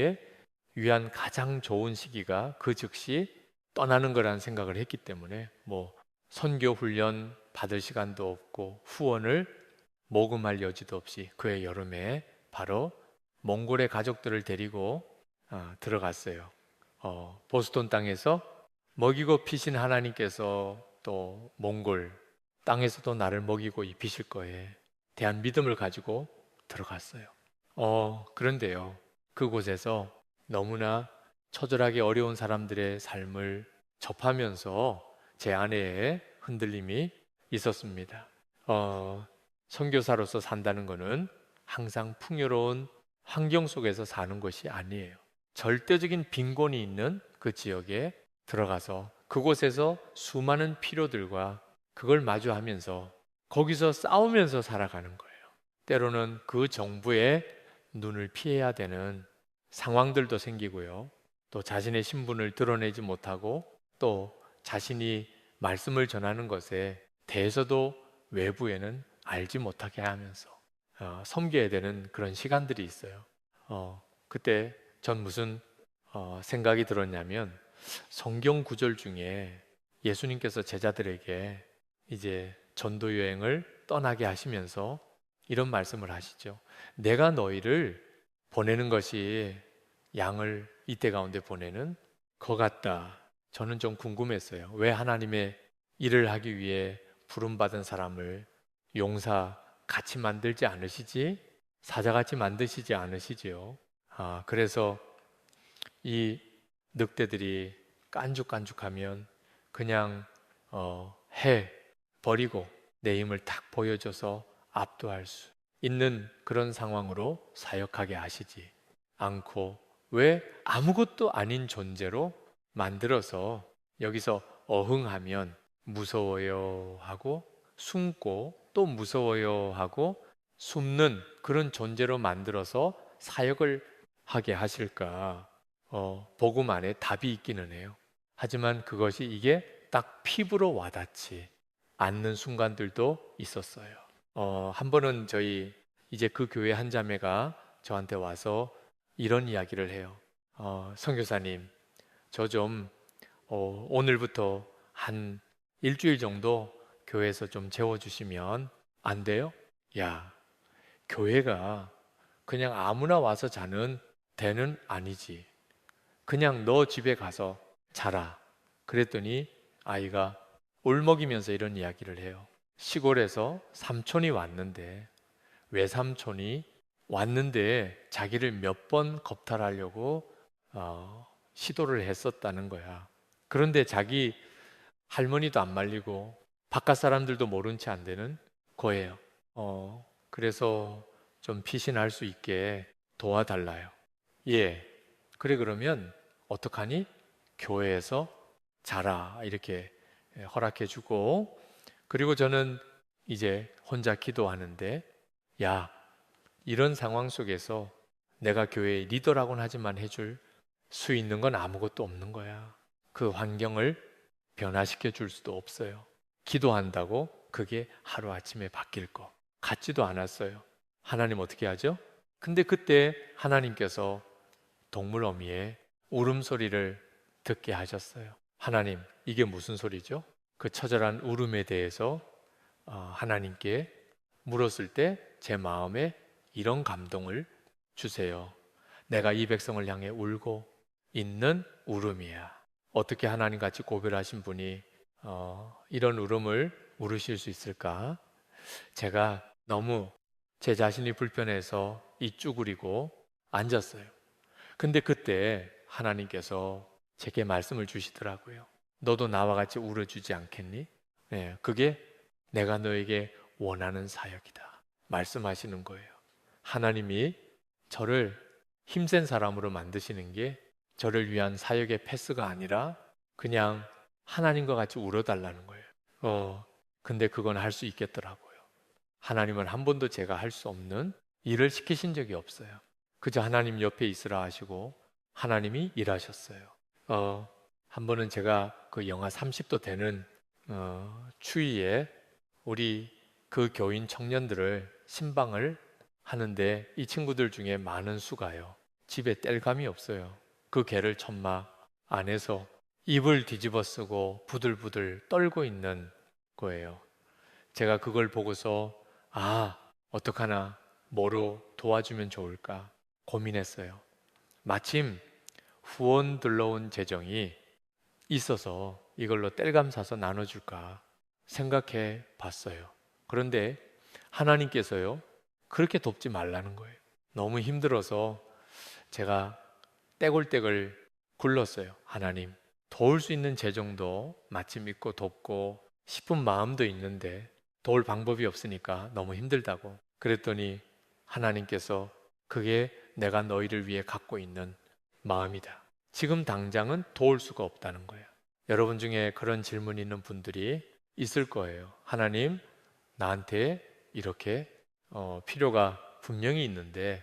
위한 가장 좋은 시기가 그 즉시 떠나는 거라는 생각을 했기 때문에 뭐 선교 훈련 받을 시간도 없고 후원을 모금할 여지도 없이 그해 여름에 바로 몽골의 가족들을 데리고 들어갔어요. 보스톤 땅에서 먹이고 피신 하나님께서 또 몽골 땅에서도 나를 먹이고 입히실 거에 대한 믿음을 가지고 들어갔어요. 그런데요, 그곳에서 너무나 처절하게 어려운 사람들의 삶을 접하면서 제 안에 흔들림이 있었습니다. 선교사로서 산다는 것은 항상 풍요로운 환경 속에서 사는 것이 아니에요. 절대적인 빈곤이 있는 그 지역에 들어가서 그곳에서 수많은 필요들과 그걸 마주하면서 거기서 싸우면서 살아가는 거예요. 때로는 그 정부의 눈을 피해야 되는 상황들도 생기고요. 또 자신의 신분을 드러내지 못하고 또 자신이 말씀을 전하는 것에 대해서도 외부에는 알지 못하게 하면서 섬겨야 되는 그런 시간들이 있어요. 그때 전 무슨 생각이 들었냐면 성경 구절 중에 예수님께서 제자들에게 이제 전도 여행을 떠나게 하시면서 이런 말씀을 하시죠. 내가 너희를 보내는 것이 양을 이때 가운데 보내는 것 같다. 저는 좀 궁금했어요. 왜 하나님의 일을 하기 위해 부름받은 사람을 용사 같이 만들지 않으시지? 사자같이 만드시지 않으시지요? 그래서 이 늑대들이 깐죽깐죽하면 그냥 해 버리고 내 힘을 탁 보여줘서 압도할 수 있는 그런 상황으로 사역하게 하시지 않고 왜 아무것도 아닌 존재로 만들어서 여기서 어흥하면 무서워요 하고 숨고 또 무서워요 하고 숨는 그런 존재로 만들어서 사역을 하게 하실까? 복음 안에 답이 있기는 해요. 하지만 그것이 이게 딱 피부로 와닿지 않는 순간들도 있었어요. 한 번은 저희 이제 그 교회 한 자매가 저한테 와서 이런 이야기를 해요. 선교사님, 저 좀 오늘부터 한 일주일 정도 교회에서 좀 재워주시면 안 돼요? 야, 교회가 그냥 아무나 와서 자는 데는 아니지. 그냥 너 집에 가서 자라. 그랬더니 아이가 울먹이면서 이런 이야기를 해요. 시골에서 삼촌이 왔는데 외삼촌이 왔는데 자기를 몇 번 겁탈하려고 시도를 했었다는 거야. 그런데 자기 할머니도 안 말리고 바깥 사람들도 모른 채 안 되는 거예요. 그래서 좀 피신할 수 있게 도와달라요. 예. 그래, 그러면 어떡하니? 교회에서 자라. 이렇게 허락해 주고, 그리고 저는 이제 혼자 기도하는데, 야, 이런 상황 속에서 내가 교회의 리더라고는 하지만 해줄 수 있는 건 아무것도 없는 거야. 그 환경을 변화시켜 줄 수도 없어요. 기도한다고 그게 하루아침에 바뀔 거 같지도 않았어요. 하나님 어떻게 하죠? 근데 그때 하나님께서 동물 어미의 울음소리를 듣게 하셨어요. 하나님, 이게 무슨 소리죠? 그 처절한 울음에 대해서 하나님께 물었을 때 제 마음에 이런 감동을 주세요. 내가 이 백성을 향해 울고 있는 울음이야. 어떻게 하나님 같이 고별하신 분이 이런 울음을 울으실 수 있을까? 제가 너무 제 자신이 불편해서 이 쭈그리고 앉았어요. 근데 그때 하나님께서 제게 말씀을 주시더라고요. 너도 나와 같이 울어주지 않겠니? 네, 그게 내가 너에게 원하는 사역이다. 말씀하시는 거예요. 하나님이 저를 힘센 사람으로 만드시는 게 저를 위한 사역의 패스가 아니라 그냥 하나님과 같이 울어달라는 거예요. 근데 그건 할 수 있겠더라고요. 하나님은 한 번도 제가 할 수 없는 일을 시키신 적이 없어요. 그저 하나님 옆에 있으라 하시고 하나님이 일하셨어요. 한 번은 제가 그 영하 30도 되는 추위에 우리 그 교인 청년들을 신방을 하는데 이 친구들 중에 많은 수가요. 집에 뗄감이 없어요. 그 개를 천막 안에서 입을 뒤집어 쓰고 부들부들 떨고 있는 거예요. 제가 그걸 보고서 어떡하나 뭐로 도와주면 좋을까 고민했어요. 마침 후원 들러온 재정이 있어서 이걸로 땔감 사서 나눠줄까 생각해 봤어요. 그런데 하나님께서요, 그렇게 돕지 말라는 거예요. 너무 힘들어서 제가 떼굴떼굴 굴렀어요. 하나님, 도울 수 있는 재정도 마침 있고 돕고 싶은 마음도 있는데 도울 방법이 없으니까 너무 힘들다고. 그랬더니 하나님께서 그게 내가 너희를 위해 갖고 있는 마음이다. 지금 당장은 도울 수가 없다는 거예요. 여러분 중에 그런 질문 있는 분들이 있을 거예요. 하나님, 나한테 이렇게 필요가 분명히 있는데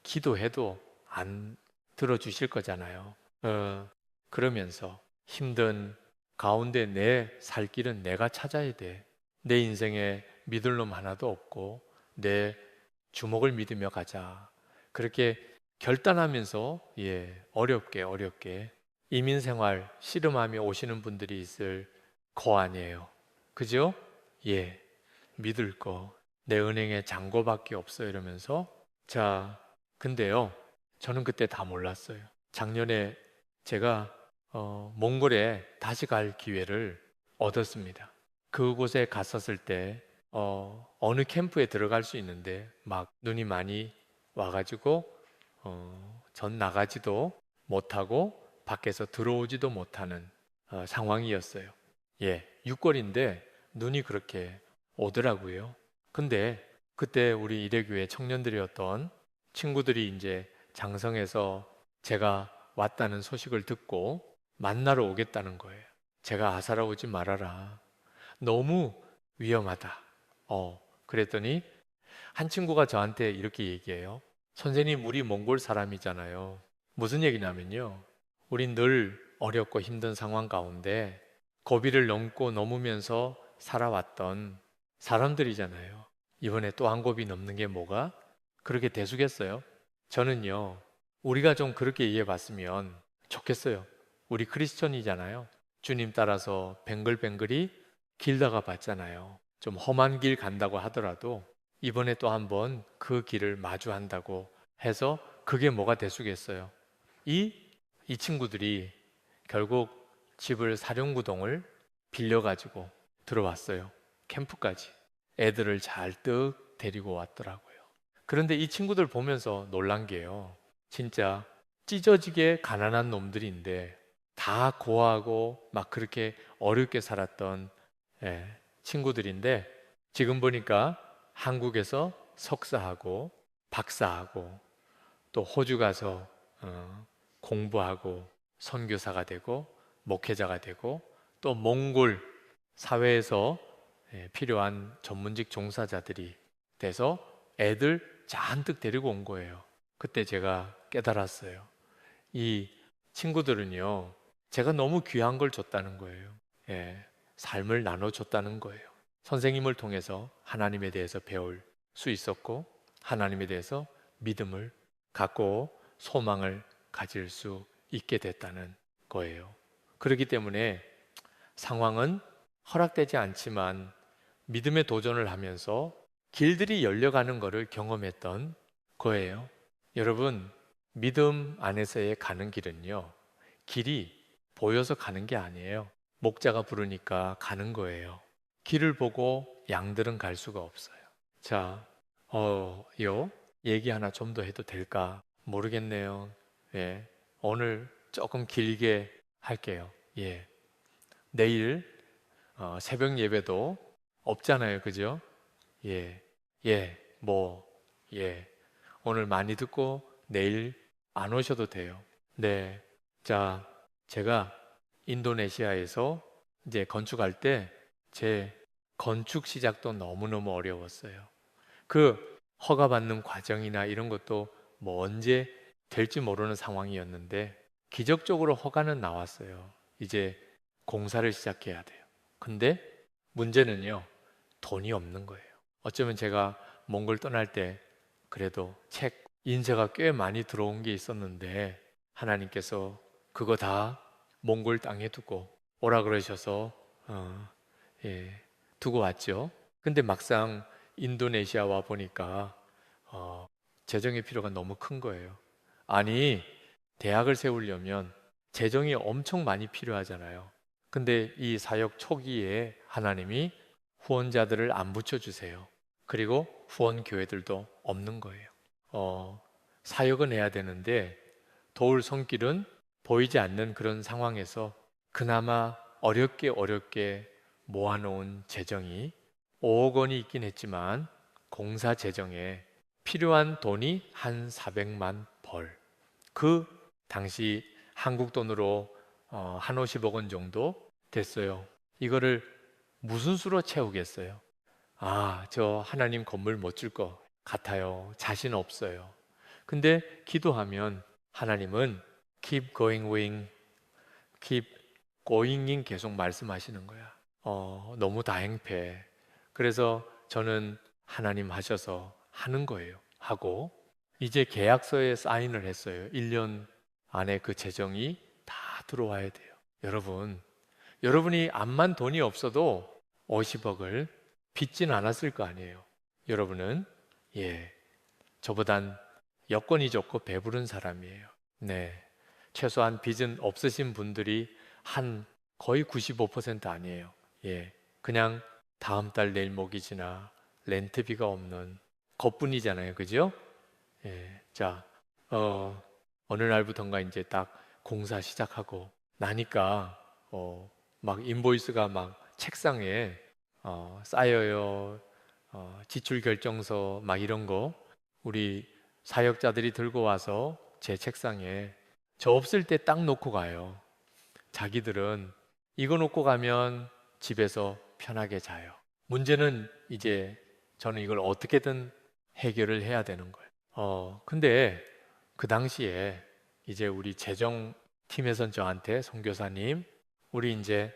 기도해도 안 들어주실 거잖아요. 그러면서 힘든 가운데 내 살 길은 내가 찾아야 돼. 내 인생에 믿을 놈 하나도 없고 내 주먹을 믿으며 가자. 그렇게 결단하면서 어렵게 이민 생활 씨름하며 오시는 분들이 있을 거 아니에요. 그죠? 예. 믿을 거 내 은행에 잔고밖에 없어 이러면서 자, 근데요. 저는 그때 다 몰랐어요. 작년에 제가 몽골에 다시 갈 기회를 얻었습니다. 그곳에 갔었을 때 어느 캠프에 들어갈 수 있는데 막 눈이 많이 와가지고 전 나가지도 못하고 밖에서 들어오지도 못하는 상황이었어요. 예, 6월인데 눈이 그렇게 오더라고요. 근데 그때 우리 이래교회 청년들이었던 친구들이 이제 장성에서 제가 왔다는 소식을 듣고 만나러 오겠다는 거예요. 제가 아사라 오지 말아라. 너무 위험하다. 그랬더니 한 친구가 저한테 이렇게 얘기해요. 선생님, 우리 몽골 사람이잖아요. 무슨 얘기냐면요. 우린 늘 어렵고 힘든 상황 가운데 고비를 넘고 넘으면서 살아왔던 사람들이잖아요. 이번에 또 한 고비 넘는 게 뭐가 그렇게 대수겠어요? 저는요, 우리가 좀 그렇게 이해해 봤으면 좋겠어요. 우리 크리스천이잖아요. 주님 따라서 뱅글뱅글이 길다가 봤잖아요. 좀 험한 길 간다고 하더라도 이번에 또 한번 그 길을 마주한다고 해서 그게 뭐가 대수겠어요? 이 친구들이 결국 집을 사령구동을 빌려가지고 들어왔어요. 캠프까지. 애들을 잘뜩 데리고 왔더라고요. 그런데 이 친구들 보면서 놀란 게요. 진짜 찢어지게 가난한 놈들인데 다 고아하고 막 그렇게 어렵게 살았던 친구들인데 지금 보니까 한국에서 석사하고 박사하고 또 호주 가서 공부하고 선교사가 되고 목회자가 되고 또 몽골 사회에서 필요한 전문직 종사자들이 돼서 애들 잔뜩 데리고 온 거예요. 그때 제가 깨달았어요. 이 친구들은요, 제가 너무 귀한 걸 줬다는 거예요. 예, 삶을 나눠줬다는 거예요. 선생님을 통해서 하나님에 대해서 배울 수 있었고, 하나님에 대해서 믿음을 갖고 소망을 가질 수 있게 됐다는 거예요. 그렇기 때문에 상황은 허락되지 않지만 믿음의 도전을 하면서 길들이 열려가는 것을 경험했던 거예요. 여러분, 믿음 안에서의 가는 길은요, 길이 보여서 가는 게 아니에요. 목자가 부르니까 가는 거예요. 길을 보고 양들은 갈 수가 없어요. 자, 요 얘기 하나 좀 더 해도 될까 모르겠네요. 예, 오늘 조금 길게 할게요. 예, 내일 새벽 예배도 없잖아요, 그죠? 예, 예, 예. 오늘 많이 듣고 내일 안 오셔도 돼요. 네. 자, 제가 인도네시아에서 이제 건축할 때 제 건축 시작도 너무너무 어려웠어요. 그 허가받는 과정이나 이런 것도 뭐 언제 될지 모르는 상황이었는데 기적적으로 허가는 나왔어요. 이제 공사를 시작해야 돼요. 근데 문제는요, 돈이 없는 거예요. 어쩌면 제가 몽골 떠날 때 그래도 책 인쇄가 꽤 많이 들어온 게 있었는데 하나님께서 그거 다 몽골 땅에 두고 오라 그러셔서 예, 두고 왔죠. 근데 막상 인도네시아 와 보니까 재정의 필요가 너무 큰 거예요. 아니, 대학을 세우려면 재정이 엄청 많이 필요하잖아요. 근데 이 사역 초기에 하나님이 후원자들을 안 붙여주세요. 그리고 후원 교회들도 없는 거예요. 사역은 해야 되는데 도울 손길은 보이지 않는 그런 상황에서 그나마 어렵게 모아놓은 재정이 5억 원이 있긴 했지만 공사 재정에 필요한 돈이 한 400만 벌. 그 당시 한국 돈으로 한 50억 원 정도 됐어요. 이거를 무슨 수로 채우겠어요? 아, 저 하나님 건물 못 줄 것 같아요. 자신 없어요. 근데 기도하면 하나님은 keep going wing, keep going인 계속 말씀하시는 거야. 너무 다행패. 그래서 저는 하나님 하셔서 하는 거예요. 하고 이제 계약서에 사인을 했어요. 1년 안에 그 재정이 다 들어와야 돼요. 여러분이 암만 돈이 없어도 50억을 빚진 않았을 거 아니에요. 여러분은 예, 저보단 여건이 좋고 배부른 사람이에요. 네. 최소한 빚은 없으신 분들이 한 거의 95% 아니에요. 예. 그냥 다음 달 내일 모기지나 렌트비가 없는 것뿐이잖아요. 그죠? 예. 자, 어느 날부턴가 이제 딱 공사 시작하고 나니까, 막 인보이스가 막 책상에 쌓여요. 지출 결정서 막 이런 거 우리 사역자들이 들고 와서 제 책상에 저 없을 때 딱 놓고 가요. 자기들은 이거 놓고 가면 집에서 편하게 자요. 문제는 이제 저는 이걸 어떻게든 해결을 해야 되는 거예요. 근데 그 당시에 이제 우리 재정팀에선 저한테 선교사님, 우리 이제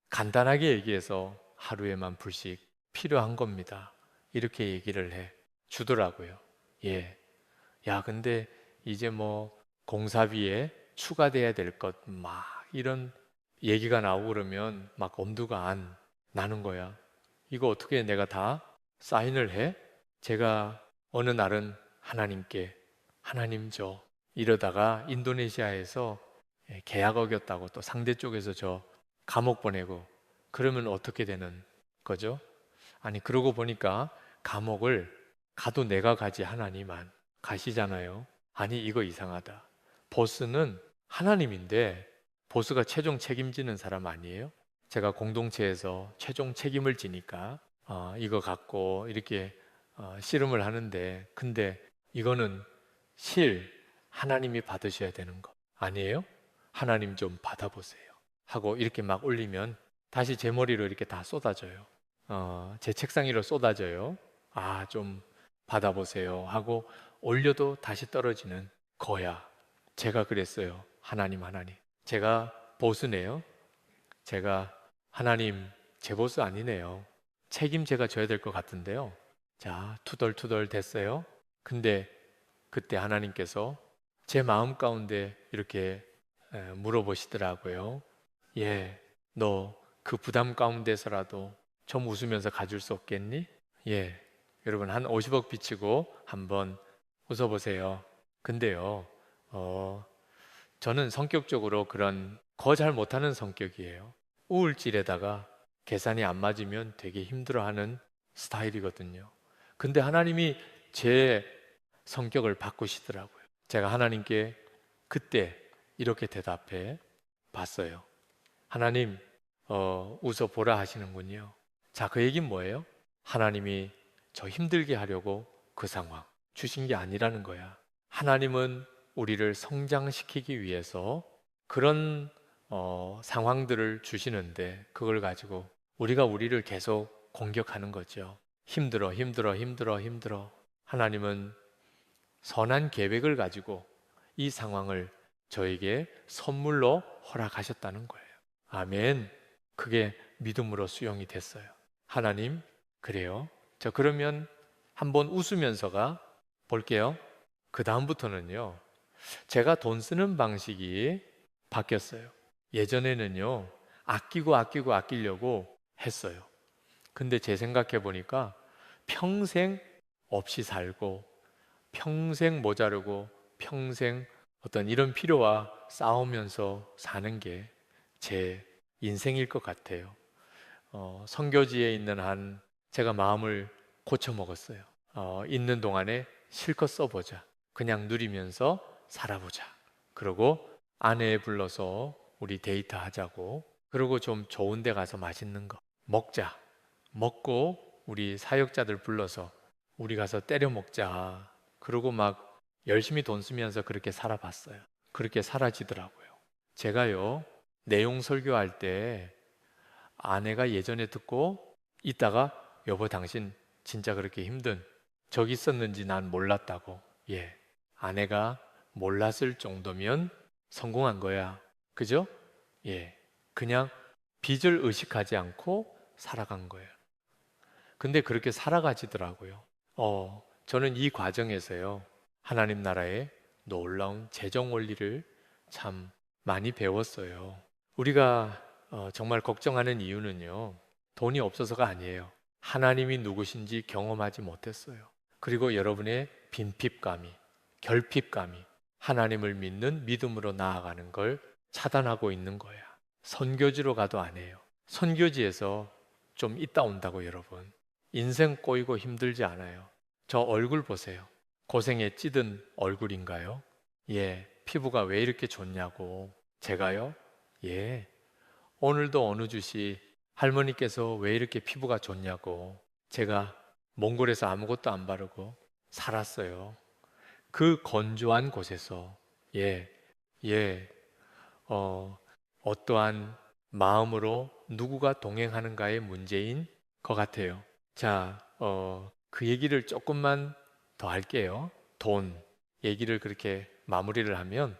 간단하게 얘기해서 하루에만 불씩 필요한 겁니다. 이렇게 얘기를 해 주더라고요. 예. 야, 근데 이제 뭐 공사비에 추가돼야 될 것 막 이런 얘기가 나오고 그러면 막 엄두가 안 나는 거야. 이거 어떻게 내가 다 사인을 해? 제가 어느 날은 하나님께 하나님 저 이러다가 인도네시아에서 계약 어겼다고 또 상대 쪽에서 저 감옥 보내고 그러면 어떻게 되는 거죠? 아니 그러고 보니까 감옥을 가도 내가 가지 하나님 안 가시잖아요. 아니 이거 이상하다. 보스는 하나님인데 보스가 최종 책임지는 사람 아니에요? 제가 공동체에서 최종 책임을 지니까 이거 갖고 이렇게 씨름을 하는데, 근데 이거는 하나님이 받으셔야 되는 거 아니에요? 하나님 좀 받아보세요 하고 이렇게 막 올리면 다시 제 머리로 이렇게 다 쏟아져요. 제 책상 위로 쏟아져요. 좀 받아보세요 하고 올려도 다시 떨어지는 거야. 제가 그랬어요. 하나님, 제가 보스네요. 제가 하나님, 제 보스 아니네요. 책임 제가 져야 될 것 같은데요. 자, 투덜투덜 됐어요. 근데 그때 하나님께서 제 마음 가운데 이렇게 물어보시더라고요. 예, 너 그 부담 가운데서라도 좀 웃으면서 가줄 수 없겠니? 예, 여러분 한 50억 비치고 한번 웃어보세요. 근데요, 저는 성격적으로 그런 거 잘 못하는 성격이에요. 우울질에다가 계산이 안 맞으면 되게 힘들어하는 스타일이거든요. 근데 하나님이 제 성격을 바꾸시더라고요. 제가 하나님께 그때 이렇게 대답해 봤어요. 하나님, 웃어 보라 하시는군요. 자, 그 얘기는 뭐예요? 하나님이 저 힘들게 하려고 그 상황 주신 게 아니라는 거야. 하나님은 우리를 성장시키기 위해서 그런 상황들을 주시는데 그걸 가지고 우리가 우리를 계속 공격하는 거죠. 힘들어, 힘들어, 힘들어, 힘들어. 하나님은 선한 계획을 가지고 이 상황을 저에게 선물로 허락하셨다는 거예요. 아멘. 그게 믿음으로 수용이 됐어요. 하나님, 그래요. 저 그러면 한번 웃으면서가 볼게요. 그 다음부터는요, 제가 돈 쓰는 방식이 바뀌었어요. 예전에는요, 아끼려고 했어요. 근데 제 생각해 보니까 평생 없이 살고, 평생 모자르고, 평생 어떤 이런 필요와 싸우면서 사는 게 제 인생일 것 같아요. 선교지에 있는 한 제가 마음을 고쳐 먹었어요. 있는 동안에 실컷 써보자. 그냥 누리면서 살아보자. 그리고 아내 불러서 우리 데이트 하자고. 그리고 좀 좋은 데 가서 맛있는 거 먹자. 먹고 우리 사역자들 불러서 우리 가서 때려 먹자. 그리고 막 열심히 돈 쓰면서 그렇게 살아봤어요. 그렇게 사라지더라고요. 제가요, 내용 설교할 때 아내가 예전에 듣고 있다가 여보 당신 진짜 그렇게 힘든 적이 있었는지 난 몰랐다고. 예. 아내가 몰랐을 정도면 성공한 거야. 그죠? 예. 그냥 빚을 의식하지 않고 살아간 거예요. 근데 그렇게 살아가지더라고요. 저는 이 과정에서요, 하나님 나라의 놀라운 재정 원리를 참 많이 배웠어요. 우리가 정말 걱정하는 이유는요, 돈이 없어서가 아니에요. 하나님이 누구신지 경험하지 못했어요. 그리고 여러분의 빈핍감이, 결핍감이 하나님을 믿는 믿음으로 나아가는 걸 차단하고 있는 거야. 선교지로 가도 안 해요. 선교지에서 좀 있다 온다고 여러분. 인생 꼬이고 힘들지 않아요. 저 얼굴 보세요. 고생에 찌든 얼굴인가요? 예, 피부가 왜 이렇게 좋냐고. 제가요? 예, 오늘도 어느 주시 할머니께서 왜 이렇게 피부가 좋냐고. 제가 몽골에서 아무것도 안 바르고 살았어요. 그 건조한 곳에서. 예, 예, 어떠한 마음으로 누구가 동행하는가의 문제인 것 같아요. 자, 그 얘기를 조금만 더 할게요. 돈 얘기를 그렇게 마무리를 하면,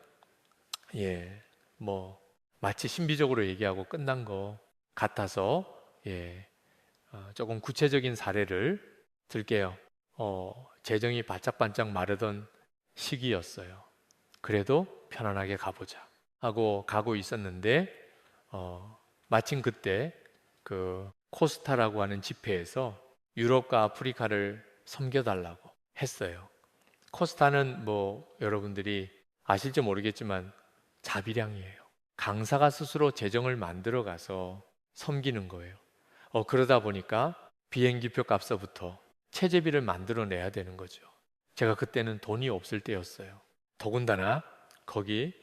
예, 뭐, 마치 신비적으로 얘기하고 끝난 거 같아서, 예, 조금 구체적인 사례를 들게요. 재정이 바짝바짝 마르던 시기였어요. 그래도 편안하게 가보자 하고 가고 있었는데, 마침 그때 그 코스타라고 하는 집회에서 유럽과 아프리카를 섬겨달라고 했어요. 코스타는 뭐 여러분들이 아실지 모르겠지만 자비량이에요. 강사가 스스로 재정을 만들어 가서 섬기는 거예요. 그러다 보니까 비행기표 값서부터 체재비를 만들어 내야 되는 거죠. 제가 그때는 돈이 없을 때였어요. 더군다나 거기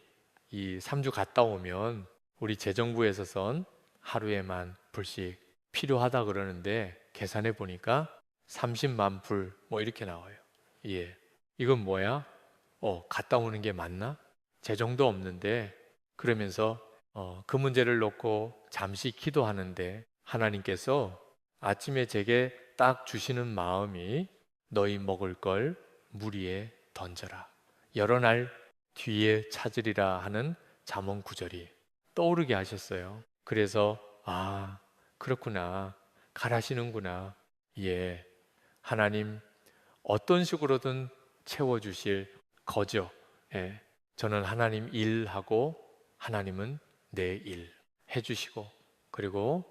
이 3주 갔다 오면 우리 재정부에서선 하루에만 불씩 필요하다 그러는데 계산해 보니까 30만 불 뭐 이렇게 나와요. 예. 이건 뭐야? 갔다 오는 게 맞나? 재정도 없는데 그러면서 그 문제를 놓고 잠시 기도하는데 하나님께서 아침에 제게 딱 주시는 마음이 너희 먹을 걸 물 위에 던져라. 여러 날 뒤에 찾으리라 하는 잠언 구절이 떠오르게 하셨어요. 그래서 그렇구나. 가라시는구나. 예. 하나님 어떤 식으로든 채워주실 거죠. 예. 저는 하나님 일하고 하나님은 내 일 해주시고 그리고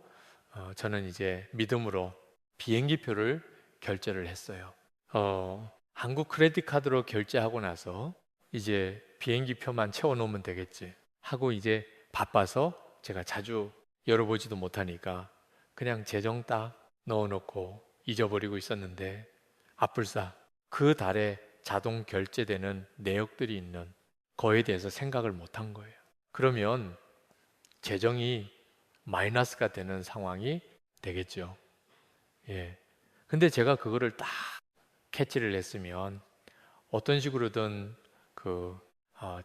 저는 이제 믿음으로 비행기표를 결제를 했어요. 한국 크레딧 카드로 결제하고 나서 이제 비행기표만 채워놓으면 되겠지 하고 이제 바빠서 제가 자주 열어보지도 못하니까 그냥 재정 딱 넣어놓고 잊어버리고 있었는데 앞불사 그 달에 자동 결제되는 내역들이 있는 거에 대해서 생각을 못한 거예요. 그러면 재정이 마이너스가 되는 상황이 되겠죠. 예. 근데 제가 그거를 딱 캐치를 했으면 어떤 식으로든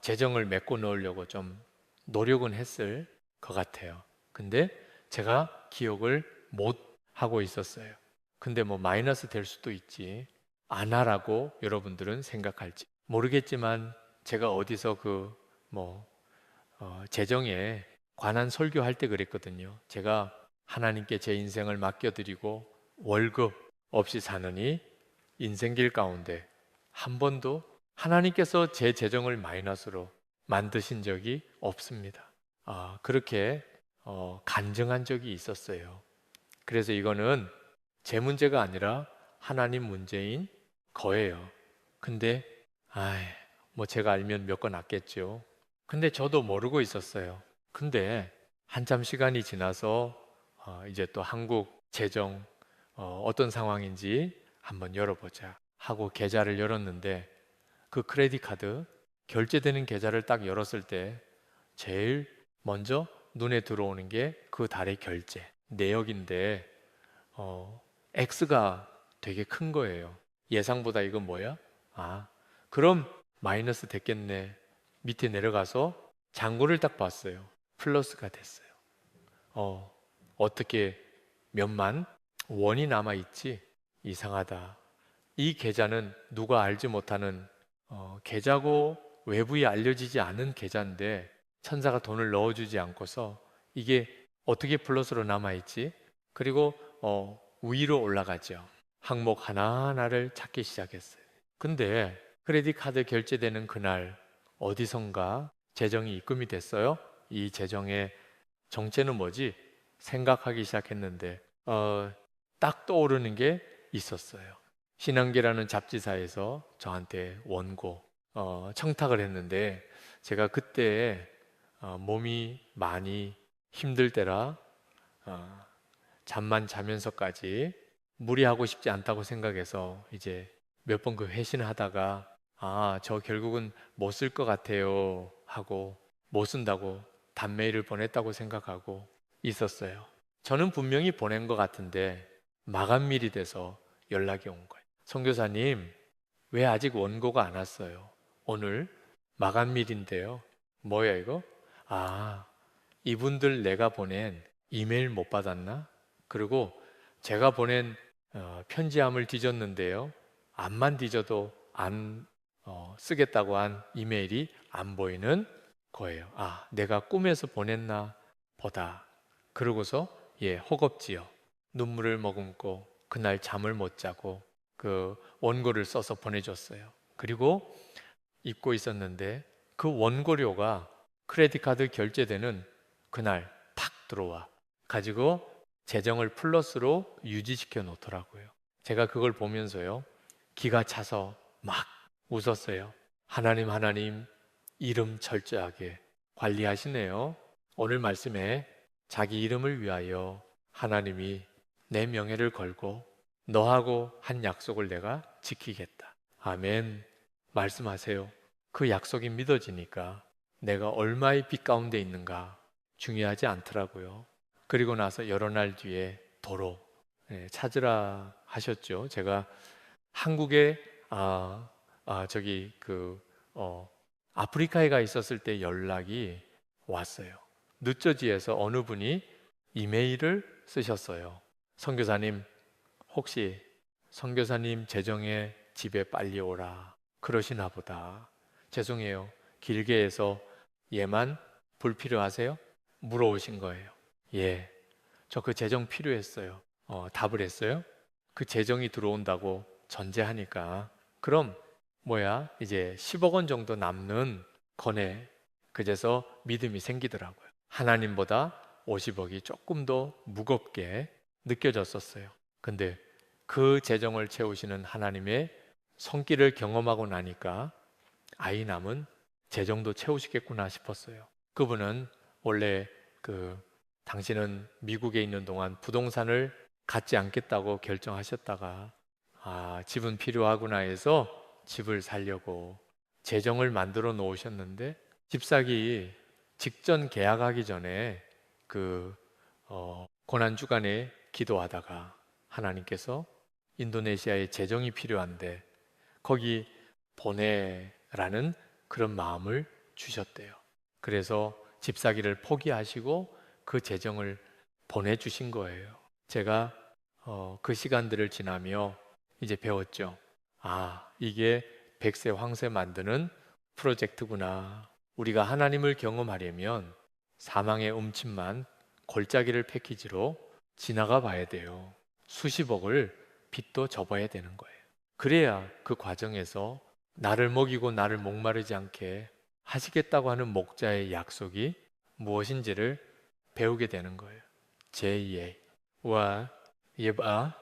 재정을 메꿔 넣으려고 좀 노력은 했을 것 같아요. 근데 제가 기억을 못 하고 있었어요. 근데 뭐 마이너스 될 수도 있지. 안 하라고 여러분들은 생각할지 모르겠지만 제가 어디서 재정에 관한 설교할 때 그랬거든요. 제가 하나님께 제 인생을 맡겨드리고 월급 없이 사느니 인생길 가운데 한 번도 하나님께서 제 재정을 마이너스로 만드신 적이 없습니다. 그렇게 간증한 적이 있었어요. 그래서 이거는 제 문제가 아니라 하나님 문제인 거예요. 근데 뭐 제가 알면 몇 건 낫겠죠. 근데 저도 모르고 있었어요. 근데 한참 시간이 지나서 이제 또 한국 재정 어떤 상황인지 한번 열어보자 하고 계좌를 열었는데 그 크레딧 카드 결제되는 계좌를 딱 열었을 때 제일 먼저 눈에 들어오는 게 그 달의 결제 내역인데 X가 되게 큰 거예요. 예상보다 이건 뭐야? 그럼 마이너스 됐겠네. 밑에 내려가서 잔고를 딱 봤어요. 플러스가 됐어요. 어떻게 몇만 원이 남아있지? 이상하다. 이 계좌는 누가 알지 못하는 계좌고 외부에 알려지지 않은 계좌인데 천사가 돈을 넣어주지 않고서 이게 어떻게 플러스로 남아있지? 그리고 위로 올라가죠. 항목 하나하나를 찾기 시작했어요. 근데 크레딧 카드 결제되는 그날 어디선가 재정이 입금이 됐어요. 이 재정의 정체는 뭐지? 생각하기 시작했는데 딱 떠오르는 게 있었어요. 신한계라는 잡지사에서 저한테 원고 청탁을 했는데 제가 그때 몸이 많이 힘들 때라 잠만 자면서까지 무리하고 싶지 않다고 생각해서 이제 몇 번 그 회신을 하다가 저 결국은 못 쓸 것 같아요 하고 못 쓴다고 단메일을 보냈다고 생각하고 있었어요. 저는 분명히 보낸 것 같은데 마감일이 돼서 연락이 온 거예요. 선교사님, 왜 아직 원고가 안 왔어요? 오늘 마감일인데요. 뭐야 이거? 이분들 내가 보낸 이메일 못 받았나? 그리고 제가 보낸 편지함을 뒤졌는데요. 암만 뒤져도 안 쓰겠다고 한 이메일이 안 보이는 거예요. 내가 꿈에서 보냈나 보다. 그러고서 허겁지겁 눈물을 머금고 그날 잠을 못 자고 그 원고를 써서 보내줬어요. 그리고 잊고 있었는데 그 원고료가 크레딧 카드 결제되는 그날 탁 들어와 가지고 재정을 플러스로 유지시켜 놓더라고요. 제가 그걸 보면서요. 기가 차서 막 웃었어요. 하나님 이름 철저하게 관리하시네요. 오늘 말씀에 자기 이름을 위하여 하나님이 내 명예를 걸고 너하고 한 약속을 내가 지키겠다. 아멘. 말씀하세요. 그 약속이 믿어지니까 내가 얼마의 빚 가운데 있는가 중요하지 않더라고요. 그리고 나서 여러 날 뒤에 도로 찾으라 하셨죠. 제가 한국에 저기 아프리카에 가 있었을 때 연락이 왔어요. 늦저지에서 어느 분이 이메일을 쓰셨어요. 선교사님, 혹시 선교사님 재정에 집에 빨리 오라 그러시나 보다. 죄송해요. 길게 해서 예만 불필요하세요? 물어오신 거예요. 예, 저 그 재정 필요했어요. 답을 했어요. 그 재정이 들어온다고 전제하니까 그럼 이제 10억 원 정도 남는 거네. 그제서 믿음이 생기더라고요. 하나님보다 50억이 조금 더 무겁게 느껴졌었어요. 근데 그 재정을 채우시는 하나님의 손길을 경험하고 나니까 아이 남은 재정도 채우시겠구나 싶었어요. 그분은 원래 당신은 미국에 있는 동안 부동산을 갖지 않겠다고 결정하셨다가 집은 필요하구나 해서 집을 사려고 재정을 만들어 놓으셨는데 집 사기 직전 계약하기 전에 고난주간에 기도하다가 하나님께서 인도네시아에 재정이 필요한데 거기 보내라는 그런 마음을 주셨대요. 그래서 집 사기를 포기하시고 그 재정을 보내주신 거예요. 제가 그 시간들을 지나며 이제 배웠죠. 이게 백세 황새 만드는 프로젝트구나. 우리가 하나님을 경험하려면 사망의 음침만 골짜기를 패키지로 지나가 봐야 돼요. 수십억을 빚도 접어야 되는 거예요. 그래야 그 과정에서 나를 먹이고 나를 목마르지 않게 하시겠다고 하는 목자의 약속이 무엇인지를 배우게 되는 거예요. 제2의 와 예바